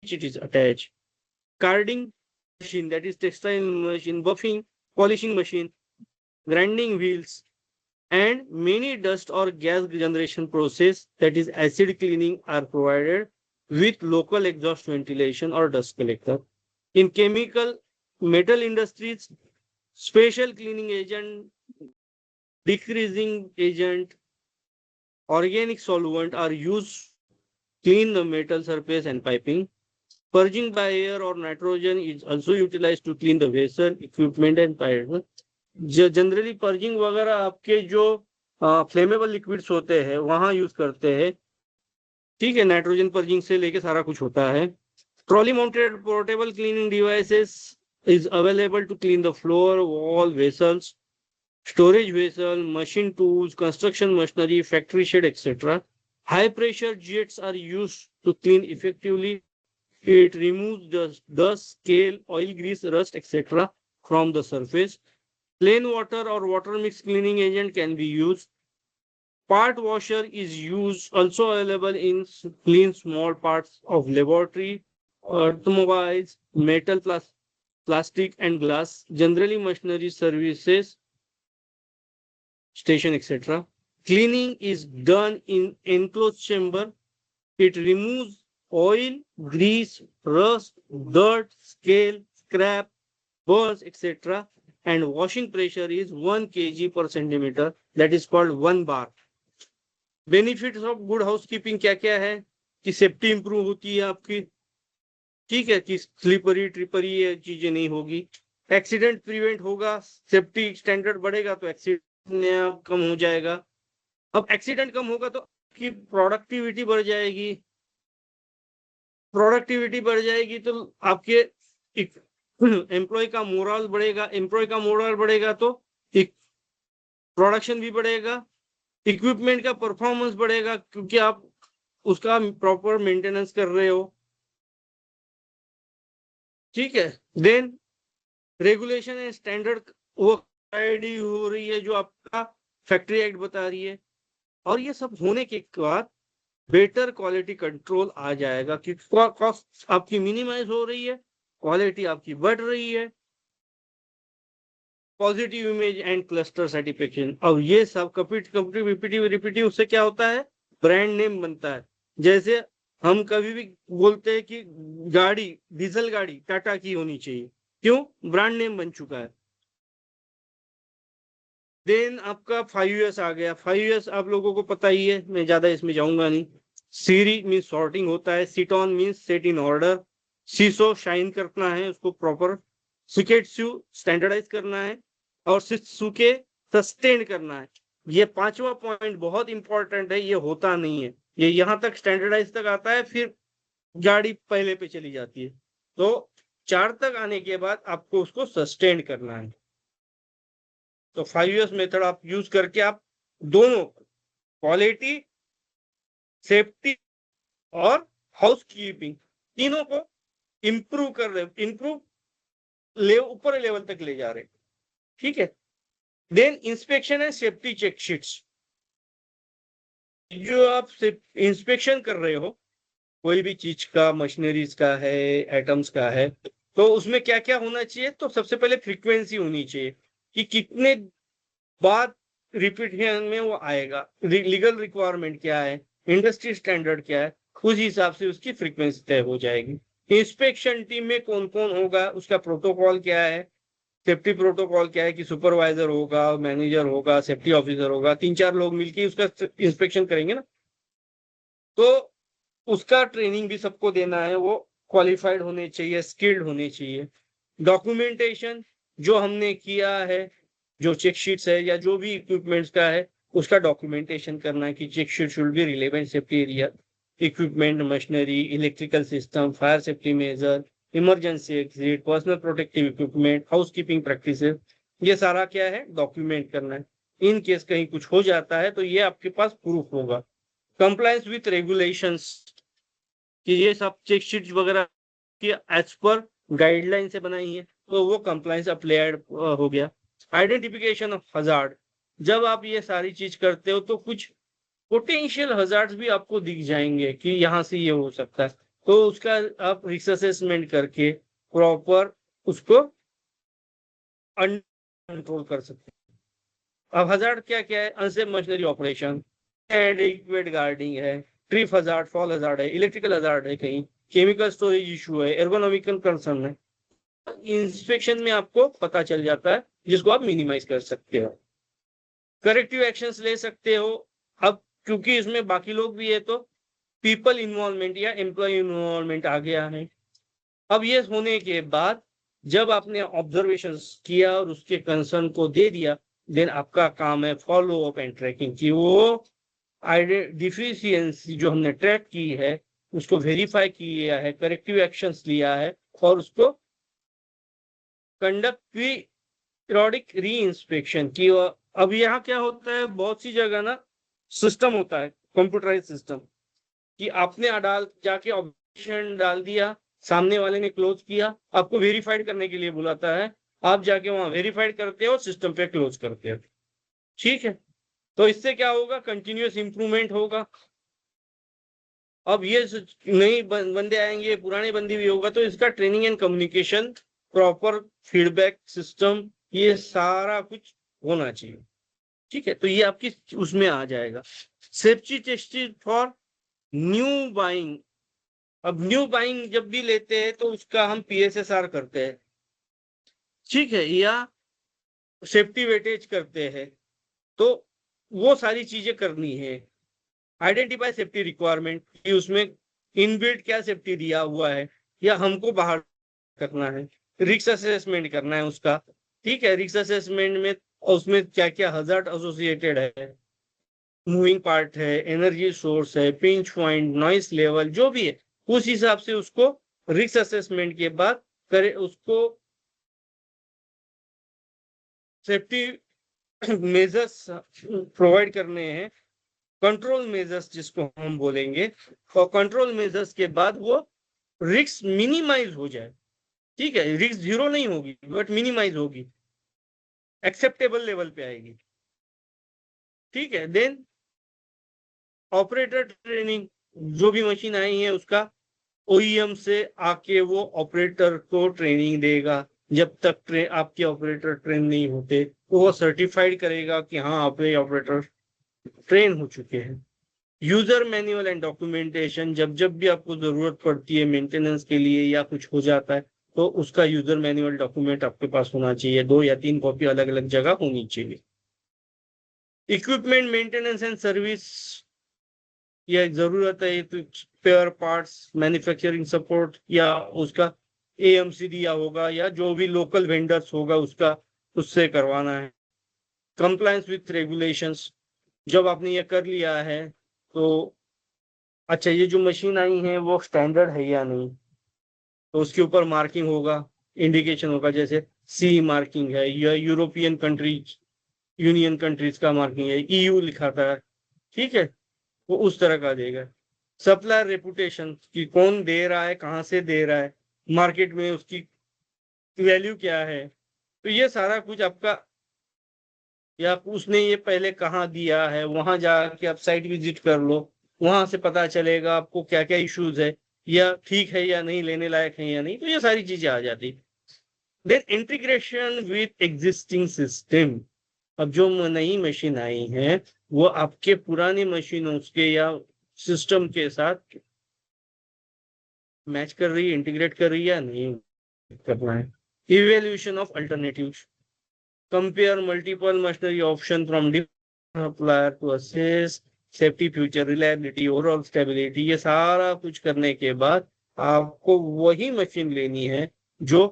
which it is attached. Carding machine, that is textile machine, buffing, polishing machine, grinding wheels, and many dust or gas generation process, that is acid cleaning, are provided with local exhaust ventilation or dust collector. In chemical, metal industries, special cleaning agent, decreasing agent, organic solvent are used to clean the metal surface and piping. Purging by air or nitrogen is also utilized to clean the vessel, equipment and pipe. Generally purging वगैरह आपके जो flammable liquids होते हैं वहां use करते हैं, ठीक है। नाइट्रोजन पर्जिंग से लेके सारा कुछ होता है। Trolley mounted portable cleaning devices is available to clean the floor, wall, vessels, storage vessel, machine tools, construction machinery, factory shed, etc. High pressure jets are used to clean effectively. It removes the dust, scale, oil, grease, rust, etc. from the surface. Plain water or water mix cleaning agent can be used. Part washer is used, also available in clean small parts of laboratory, automobiles, metal, plastic and glass, generally machinery services, station, etc. Cleaning is done in enclosed chamber. It removes oil, grease, rust, dirt, scale, scrap, burrs, etc. And washing pressure is 1 kg per centimeter. That is called 1 bar. Benefits of good housekeeping क्या क्या है कि safety improve होती है आपकी, ठीक है, कि स्लिपरी ट्रिपरी ये चीजें नहीं होगी। एक्सीडेंट प्रिवेंट होगा, सेफ्टी स्टैंडर्ड बढ़ेगा तो एक्सीडेंट कम हो जाएगा। अब एक्सीडेंट कम होगा तो आपकी प्रोडक्टिविटी बढ़ जाएगी, प्रोडक्टिविटी बढ़ जाएगी तो आपके एम्प्लॉय का मोरल बढ़ेगा, एम्प्लॉय का मोरल बढ़ेगा तो प्रोडक्शन भी बढ़ेगा, इक्विपमेंट का परफॉर्मेंस बढ़ेगा क्योंकि आप उसका प्रॉपर मेंटेनेंस कर रहे हो, ठीक है। देन रेगुलेशन एंड स्टैंडर्ड वो आईडी हो रही है जो आपका फैक्ट्री एक्ट बता रही है, और ये सब होने के बाद बेटर क्वालिटी कंट्रोल आ जाएगा कि कॉस्ट आपकी मिनिमाइज हो रही है, क्वालिटी आपकी बढ़ रही है, positive image and cluster certification. अब ये सब रिपीटिव उससे क्या होता है, ब्रांड नेम बनता है। जैसे हम कभी भी बोलते हैं कि गाड़ी, डीजल गाड़ी टाटा की होनी चाहिए, क्यों, ब्रांड नेम बन चुका है। देन आपका 5US आ गया। 5US आप लोगों को पता ही है, मैं ज्यादा इसमें जाऊंगा नहीं। सीरी मीन सॉर्टिंग होता है, seiton mean set in order, seiso shine करना है उसको प्रॉपर, सिकेट्सू स्टैंडर्डाइज करना है, और सित्सुके सस्टेन करना है। ये 5वां पॉइंट बहुत इंपॉर्टेंट है, ये होता नहीं है, ये यहाँ तक स्टैंडर्डाइज तक आता है फिर गाड़ी पहले पे चली जाती है। तो 4 तक आने के बाद आपको उसको सस्टेन करना है। तो 5US मेथड आप यूज करके आप दोनों क्वालिटी, सेफ्टी और हाउस कीपिंग तीनों को इंप्रूव कर रहे, ऊपर लेवल तक ले जा रहे, ठीक है। Then inspection and safety check sheets, जो आप इंस्पेक्शन कर रहे हो कोई भी चीज का, मशीनरीज का है, एटम्स का है, तो उसमें क्या क्या होना चाहिए। तो सबसे पहले फ्रीक्वेंसी होनी चाहिए कि कितने बार रिपीटिशन में वो आएगा, लीगल रिक्वायरमेंट क्या है, इंडस्ट्री स्टैंडर्ड क्या है, उस हिसाब से उसकी फ्रीक्वेंसी तय हो जाएगी। इंस्पेक्शन टीम में कौन कौन होगा, उसका प्रोटोकॉल क्या है, सेफ्टी प्रोटोकॉल क्या है कि सुपरवाइजर होगा, मैनेजर होगा, सेफ्टी ऑफिसर होगा, 3-4 लोग मिलकर उसका इंस्पेक्शन करेंगे ना, तो उसका ट्रेनिंग भी सबको देना है, वो क्वालिफाइड होने चाहिए, स्किल्ड होने चाहिए। डॉक्यूमेंटेशन जो हमने किया है, जो चेक शीट्स है या जो भी इक्विपमेंट्स का है, उसका डॉक्यूमेंटेशन करना है कि check sheet should be relevant safety area, equipment, machinery, electrical system, fire safety measure, emergency exit, personal protective equipment, housekeeping practices, ये सारा क्या है, डॉक्यूमेंट करना है। इन केस कहीं कुछ हो जाता है तो ये आपके पास प्रूफ होगा। कंप्लायंस विथ रेगुलेशंस, कि ये सब चेक शीट वगैरह की एज पर गाइडलाइन से बनाई है, तो वो कंप्लायंस अप्लाइड हो गया। आइडेंटिफिकेशन ऑफ हजार्ड, जब आप ये सारी चीज करते हो तो कुछ पोटेंशियल हजार्ड्स भी आपको दिख जाएंगे कि यहाँ से ये हो सकता है, तो उसका आप रिस्क असेसमेंट करके प्रॉपर उसको कंट्रोल कर सकते हैं। अब हजार्ड क्या क्या है, unsafe machinery operation, adequate guarding है, ट्रिप हजार्ड, फॉल हजार्ड है, इलेक्ट्रिकल हजार्ड है, कहीं केमिकल स्टोरेज इशू है, एर्गोनॉमिकल कंसर्न है। इंस्पेक्शन में आपको पता चल जाता है जिसको आप मिनिमाइज कर सकते हो। करेक्टिव एक्शंस ले सकते हो। अब क्योंकि इसमें बाकी लोग भी है तो पीपल इन्वॉल्वमेंट या एम्प्लॉय इन्वॉल्वमेंट आ गया है। अब ये होने के बाद जब आपने ऑब्जर्वेशंस किया और उसके कंसर्न को दे दिया, देन आपका काम है फॉलो अप एंड ट्रैकिंग की वो डिफिशियंसी जो हमने ट्रैक की है उसको वेरीफाई किया है, करेक्टिव एक्शंस लिया है और उसको कंडक्ट पीरियोडिक री इंस्पेक्शन की। अब यहाँ क्या होता है, बहुत सी जगह ना सिस्टम होता है कंप्यूटराइज सिस्टम कि आपने जाके ऑब्जेक्शन डाल दिया, सामने वाले ने क्लोज किया, आपको वेरीफाइड करने के लिए बुलाता है, आप जाके वहां वेरीफाइड करते हो, सिस्टम पे क्लोज करते हो। ठीक है, तो इससे क्या होगा, कंटिन्यूअस इंप्रूवमेंट होगा। अब ये नए बंदे आएंगे, पुराने बंदे भी होगा, तो इसका training and communication, proper feedback system, ये सारा कुछ होना चाहिए। ठीक है, तो ये आपकी उसमें आ जाएगा। Safety testing for new buying. अब न्यू बाइंग जब भी लेते हैं तो उसका हम PSSR करते हैं, ठीक है, या सेफ्टी वेटेज करते हैं, तो वो सारी चीजें करनी है। आइडेंटिफाई सेफ्टी रिक्वायरमेंट कि उसमें इनबिल्ट क्या सेफ्टी दिया हुआ है या हमको बाहर करना है। रिस्क असेसमेंट करना है उसका। ठीक है, रिस्क असेसमेंट में उसमें क्या क्या हजार्ड एसोसिएटेड है, मूविंग पार्ट है, एनर्जी सोर्स है, पिंच पॉइंट, नॉइस लेवल, जो भी है उस हिसाब से उसको रिस्क असेसमेंट के बाद करे, उसको सेफ्टी मेजर्स प्रोवाइड करने हैं, कंट्रोल मेजर्स जिसको हम बोलेंगे, और कंट्रोल मेजर्स के बाद वो रिस्क मिनिमाइज हो जाए। ठीक है, रिस्क जीरो नहीं होगी बट मिनिमाइज होगी, एक्सेप्टेबल लेवल पे आएगी। ठीक है, देन ऑपरेटर ट्रेनिंग, जो भी मशीन आई है उसका OEM से आके वो ऑपरेटर को ट्रेनिंग देगा। जब तक आपके ऑपरेटर ट्रेन नहीं होते तो वो सर्टिफाइड करेगा कि हाँ आपके ऑपरेटर ट्रेन हो चुके हैं। यूजर मैनुअल एंड डॉक्यूमेंटेशन, जब जब भी आपको जरूरत पड़ती है मेंटेनेंस के लिए या कुछ हो जाता है तो उसका यूजर मैनुअल डॉक्यूमेंट आपके पास होना चाहिए, 2 या 3 कॉपी अलग अलग जगह होनी चाहिए। इक्विपमेंट मेंटेनेंस एंड सर्विस, या जरूरत है तो स्पेयर पार्ट्स मैन्युफैक्चरिंग सपोर्ट या उसका AMC दिया होगा या जो भी लोकल वेंडर्स होगा उसका, उससे करवाना है। कंप्लायंस विथ रेगुलेशंस, जब आपने ये कर लिया है तो अच्छा ये जो मशीन आई है वो स्टैंडर्ड है या नहीं, तो उसके ऊपर मार्किंग होगा, इंडिकेशन होगा, जैसे C मार्किंग है या यूरोपियन कंट्रीज, यूनियन कंट्रीज का मार्किंग है, EU लिखा था। ठीक है, वो उस तरह का देगा। सप्लायर रेपुटेशन कि कौन दे रहा है, कहाँ से दे रहा है, मार्केट में उसकी वैल्यू क्या है, तो ये सारा कुछ आपका, या उसने ये पहले कहाँ दिया है, वहां जाके आप साइट विजिट कर लो, वहां से पता चलेगा आपको क्या क्या इश्यूज है, या ठीक है या नहीं, लेने लायक है या नहीं, तो ये सारी चीजें आ जाती। Then integration with existing system. अब जो नई मशीन आई है वो आपके पुराने मशीनों के या सिस्टम के साथ मैच कर रही है, इंटीग्रेट कर रही है या नहीं करना है। Evaluation of alternatives, compare multiple machinery option from different supplier to assess safety, future reliability, overall stability, ये सारा कुछ करने के बाद आपको वही मशीन लेनी है जो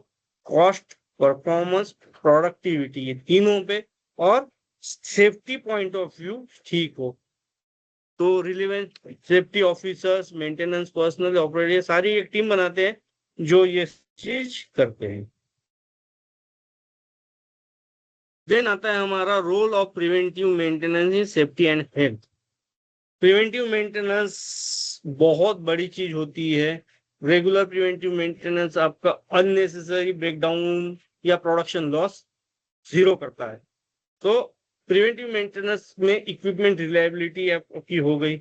कॉस्ट, परफॉर्मेंस, प्रोडक्टिविटी, ये तीनों पे और सेफ्टी पॉइंट ऑफ व्यू ठीक हो। तो relevant safety officers, maintenance personal, operator, सारी एक टीम बनाते हैं जो ये चीज करते हैं। देन आता है हमारा role of preventive maintenance in safety and health. Preventive maintenance बहुत बड़ी चीज होती है। रेगुलर प्रिवेंटिव मेंटेनेंस आपका अननेसेसरी ब्रेकडाउन या प्रोडक्शन लॉस जीरो करता है। तो प्रिवेंटिव मेंटेनेंस में इक्विपमेंट रिलायबिलिटी आपकी हो गई,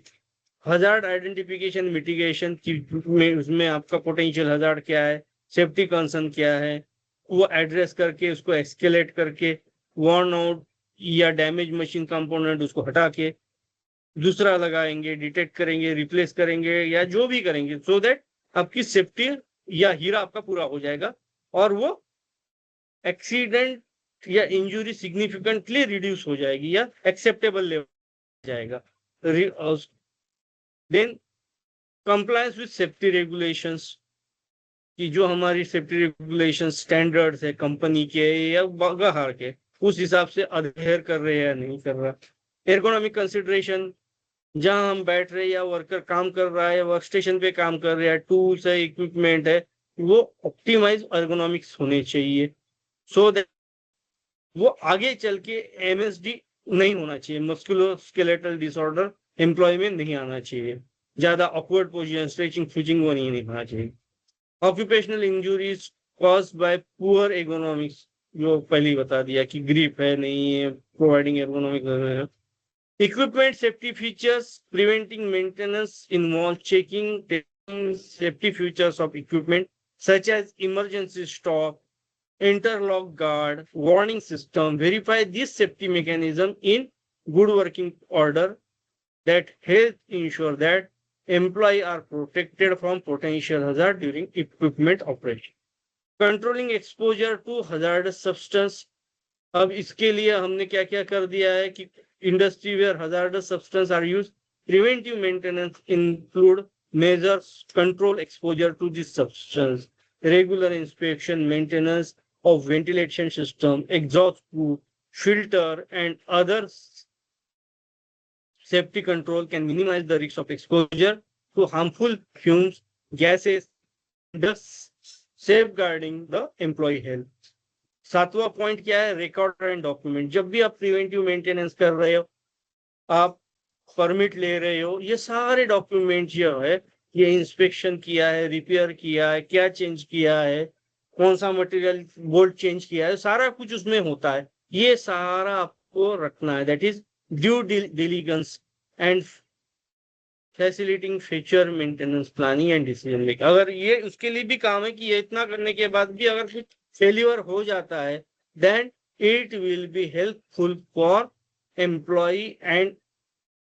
हजार्ड आइडेंटिफिकेशन मिटिगेशन की में उसमें आपका पोटेंशियल हजार्ड क्या है, सेफ्टी कंसर्न क्या है, वो एड्रेस करके उसको एस्केलेट करके वर्न आउट या डैमेज मशीन कंपोनेंट उसको हटा के दूसरा लगाएंगे, डिटेक्ट करेंगे, रिप्लेस करेंगे या जो भी करेंगे, सो दैट आपकी सेफ्टी या हीरा आपका पूरा हो जाएगा और वो एक्सीडेंट या इंजुरी सिग्निफिकेंटली रिड्यूस हो जाएगी या एक्सेप्टेबल लेवल जाएगा। Then compliance with safety regulations, कि जो हमारी सेफ्टी रेगुलेशन स्टैंडर्ड्स है कंपनी के या बाहर के, उस हिसाब से अधेयर कर रहे हैं या नहीं कर रहा। एर्गोनॉमिक कंसिडरेशन, जहां हम बैठ रहे हैं या वर्कर काम कर रहा है, वर्क स्टेशन पे काम कर रहे हैं, टूल्स है, इक्विपमेंट है, वो ऑप्टिमाइज एर्गोनॉमिक्स होने चाहिए, सो दैट वो आगे चल के एमएसडी नहीं होना चाहिए, मस्कुलोस्केलेटल डिसऑर्डर एम्प्लॉय में नहीं आना चाहिए, ज्यादा ऑकवर्ड पोजीशन, स्ट्रेचिंग, स्विचिंग वो नहीं होना चाहिए। Occupational injuries caused by poor ergonomics, जो पहले ही बता दिया कि ग्रिप है, नहीं है, providing ergonomic. Equipment safety features, preventing maintenance involve checking safety features of equipment such as emergency stop, interlock guard, warning system. Verify this safety mechanism in good working order that help ensure that employees are protected from potential hazard during equipment operation. Controlling exposure to hazardous substance. अब इसके लिए हमने क्या क्या कर दिया है कि industry where hazardous substances are used, preventive maintenance include measures control exposure to this substance, regular inspection, maintenance of ventilation system, exhaust proof, filter, and other safety control can minimize the risk of exposure to harmful fumes, gases, thus safeguarding the employee health. 7वां point क्या है? Record and document. जब भी आप preventive maintenance कर रहे हो, आप परमिट ले रहे हो, ये सारे डॉक्यूमेंट जो है, ये इंस्पेक्शन किया है, रिपेयर किया है, क्या चेंज किया है, कौन सा मटेरियल बोल्ट चेंज किया है, सारा कुछ उसमें होता है, ये सारा आपको रखना है। That is due diligence and facilitating future maintenance planning and decision making. अगर ये उसके लिए भी काम है कि ये इतना करने के बाद भी अगर कुछ फेल्यूर हो जाता है, then it will be helpful for employ and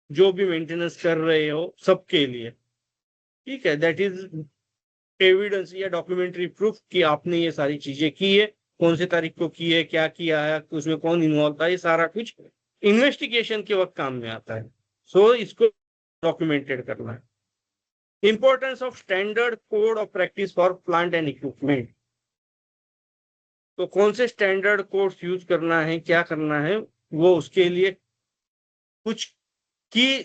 जो भी मेंटेनेंस कर रहे हो सबके लिए। ठीक है, दैट इज एविडेंस या डॉक्यूमेंट्री प्रूफ कि आपने ये सारी चीजें की है, कौन से तारीख को की है, क्या किया है, उसमें कौन इन्वॉल्व था, ये सारा कुछ इन्वेस्टिगेशन के वक्त काम में आता है। सो इसको डॉक्यूमेंटेड करना है। Importance of standard code of practice for plant and equipment. तो कौन से स्टैंडर्ड कोड्स यूज करना है, क्या करना है, वो उसके लिए कुछ की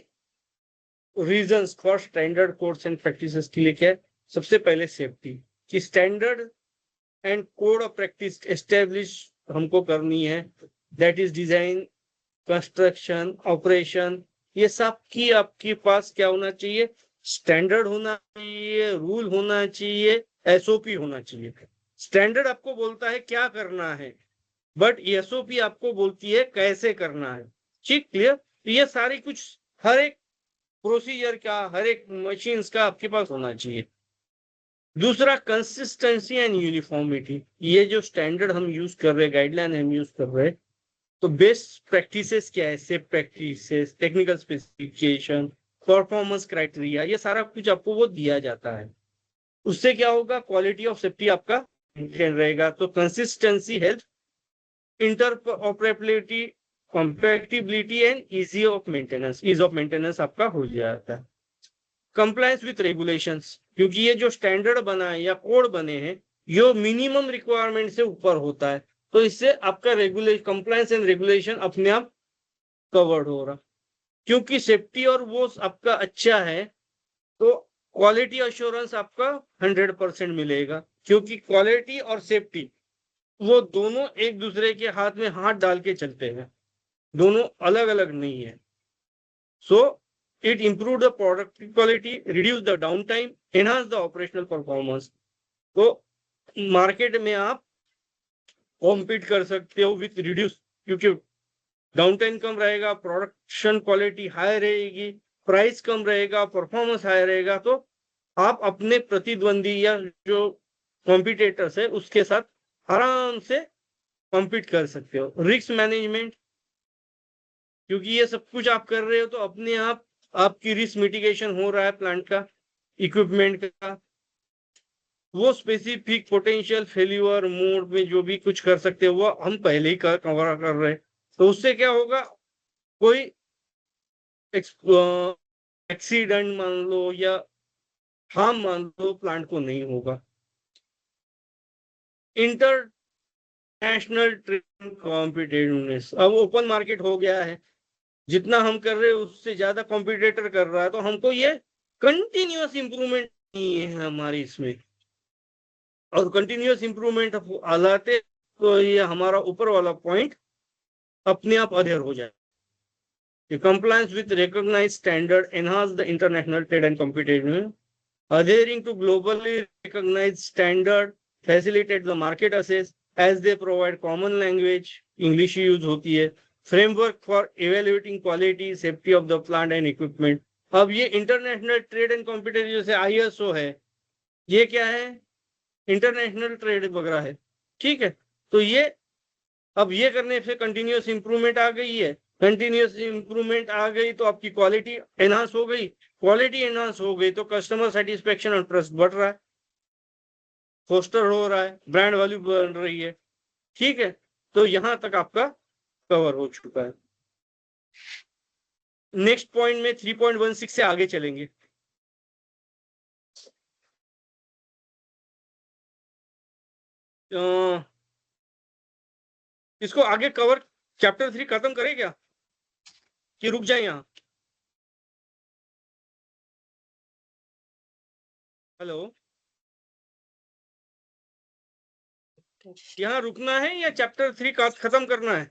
reasons for standard codes and practices के लिए क्या है? सबसे पहले सेफ्टी, कि standard and code of practice establish हमको करनी है। That is design, construction, operation, ये सब की आपके पास क्या होना चाहिए? स्टैंडर्ड होना चाहिए, रूल होना चाहिए, एसओपी होना चाहिए। स्टैंडर्ड आपको बोलता है क्या करना है, बट एसओपी आपको बोलती है कैसे करना है। ठीक, क्लियर? तो ये सारी कुछ हर एक प्रोसीजर का, हर एक मशीन का आपके पास होना चाहिए। दूसरा, कंसिस्टेंसी एंड यूनिफॉर्मिटी। ये जो स्टैंडर्ड हम यूज कर रहे हैं, गाइडलाइन हम यूज कर रहे हैं, तो बेस्ट प्रैक्टिसेस क्या है? Safe practices, technical specification, performance criteria, ये सारा कुछ आपको वो दिया जाता है। उससे क्या होगा? क्वालिटी ऑफ सेफ्टी आपका मेंटेन रहेगा। तो consistency help interoperability, compatibility and easy of maintenance आपका हो जाता है। कंप्लायंस विथ रेगुलेशंस, क्योंकि ये जो स्टैंडर्ड बना है या कोड बने हैं, ये मिनिमम रिक्वायरमेंट से ऊपर होता है, तो इससे आपका रेगुलेशन, कंप्लायंस एंड रेगुलेशन अपने आप कवर्ड हो रहा। क्योंकि सेफ्टी और वो आपका अच्छा है, तो क्वालिटी अश्योरेंस आपका 100% मिलेगा। क्योंकि क्वालिटी और सेफ्टी वो दोनों एक दूसरे के हाथ में हाथ डाल के चलते हैं, दोनों अलग अलग नहीं है। सो it improved the product quality, reduce the downtime, enhance the operational performance। तो मार्केट में आप कॉम्पीट कर सकते हो विथ रिड्यूस, क्योंकि डाउन टाइम कम रहेगा, प्रोडक्शन क्वालिटी हाई रहेगी, प्राइस कम रहेगा, परफॉर्मेंस हाई रहेगा, तो आप अपने प्रतिद्वंदी या जो कॉम्पिटिटर्स है उसके साथ आराम से कॉम्पीट कर सकते हो। रिस्क मैनेजमेंट, क्योंकि ये सब कुछ आप कर रहे हो तो अपने आप आपकी रिस्क मिटिगेशन हो रहा है, प्लांट का, इक्विपमेंट का। वो स्पेसिफिक पोटेंशियल फेल्यूर मोड में जो भी कुछ कर सकते हैं वो हम पहले ही कवर कर रहे हैं। तो उससे क्या होगा, कोई एक्सीडेंट मान लो या हार्म मान लो प्लांट को नहीं होगा। इंटरनेशनल ट्रेड कॉम्पिटिटिवनेस, अब ओपन मार्केट हो गया है, जितना हम कर रहे हैं उससे ज्यादा कॉम्पिटिटर कर रहा है, तो हमको ये कंटिन्यूअस इंप्रूवमेंट नहीं है हमारी इसमें, और कंटिन्यूअस इंप्रूवमेंट लाते तो ये हमारा ऊपर वाला पॉइंट अपने आप अधेर हो जाए। The compliance with recognized standard enhance the international trade and competitiveness. Adhering to globally recognized standard facilitate the market access as they provide common language, English use होती है, framework for evaluating quality, safety of the plant and equipment. अब ये international trade and competitive जैसे ISO है, ये क्या है, international trade वगैरह है, ठीक है। तो ये अब ये करने से कंटिन्यूअस इंप्रूवमेंट आ गई है, कंटिन्यूअस इंप्रूवमेंट आ गई तो आपकी क्वालिटी एनहांस हो गई, क्वालिटी एनहांस हो गई तो कस्टमर सेटिस्फेक्शन और ट्रस्ट बढ़ रहा है, फोस्टर हो रहा है, ब्रांड वैल्यू बढ़ रही है, ठीक है। तो यहां तक आपका कवर हो चुका है। नेक्स्ट पॉइंट में 3.16 से आगे चलेंगे। इसको आगे कवर, चैप्टर 3 खत्म करें क्या कि रुक जाए यहाँ? हेलो, यहाँ रुकना है या चैप्टर 3 का खत्म करना है?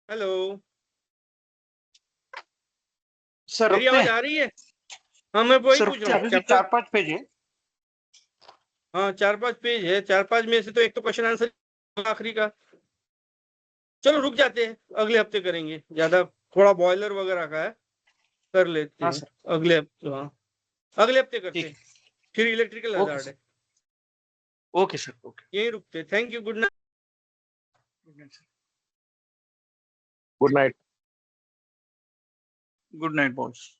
हेलो, सर मेरी रुकते आवाज हैं? आ रही है? हाँ, मैं वही सर पूछ रुकते रहा हैं, हूँ। अभी भी चैप्टर 4-5 पेज है। हाँ 4-5 पेज है, 4-5 में से तो एक तो क्वेश्चन आंसर आखिरी का। चलो रुक जाते हैं, अगले हफ्ते करेंगे, ज्यादा थोड़ा बॉयलर वगैरह का है, कर लेते हाँ हैं सर, अगले हफ्ते। हाँ अगले हफ्ते करते ठीक हैं, है। फिर इलेक्ट्रिकल ओके हजार्ड सर, है। Okay sir, okay. यहीं रुकते, thank you, good night. Good night. Good night boss.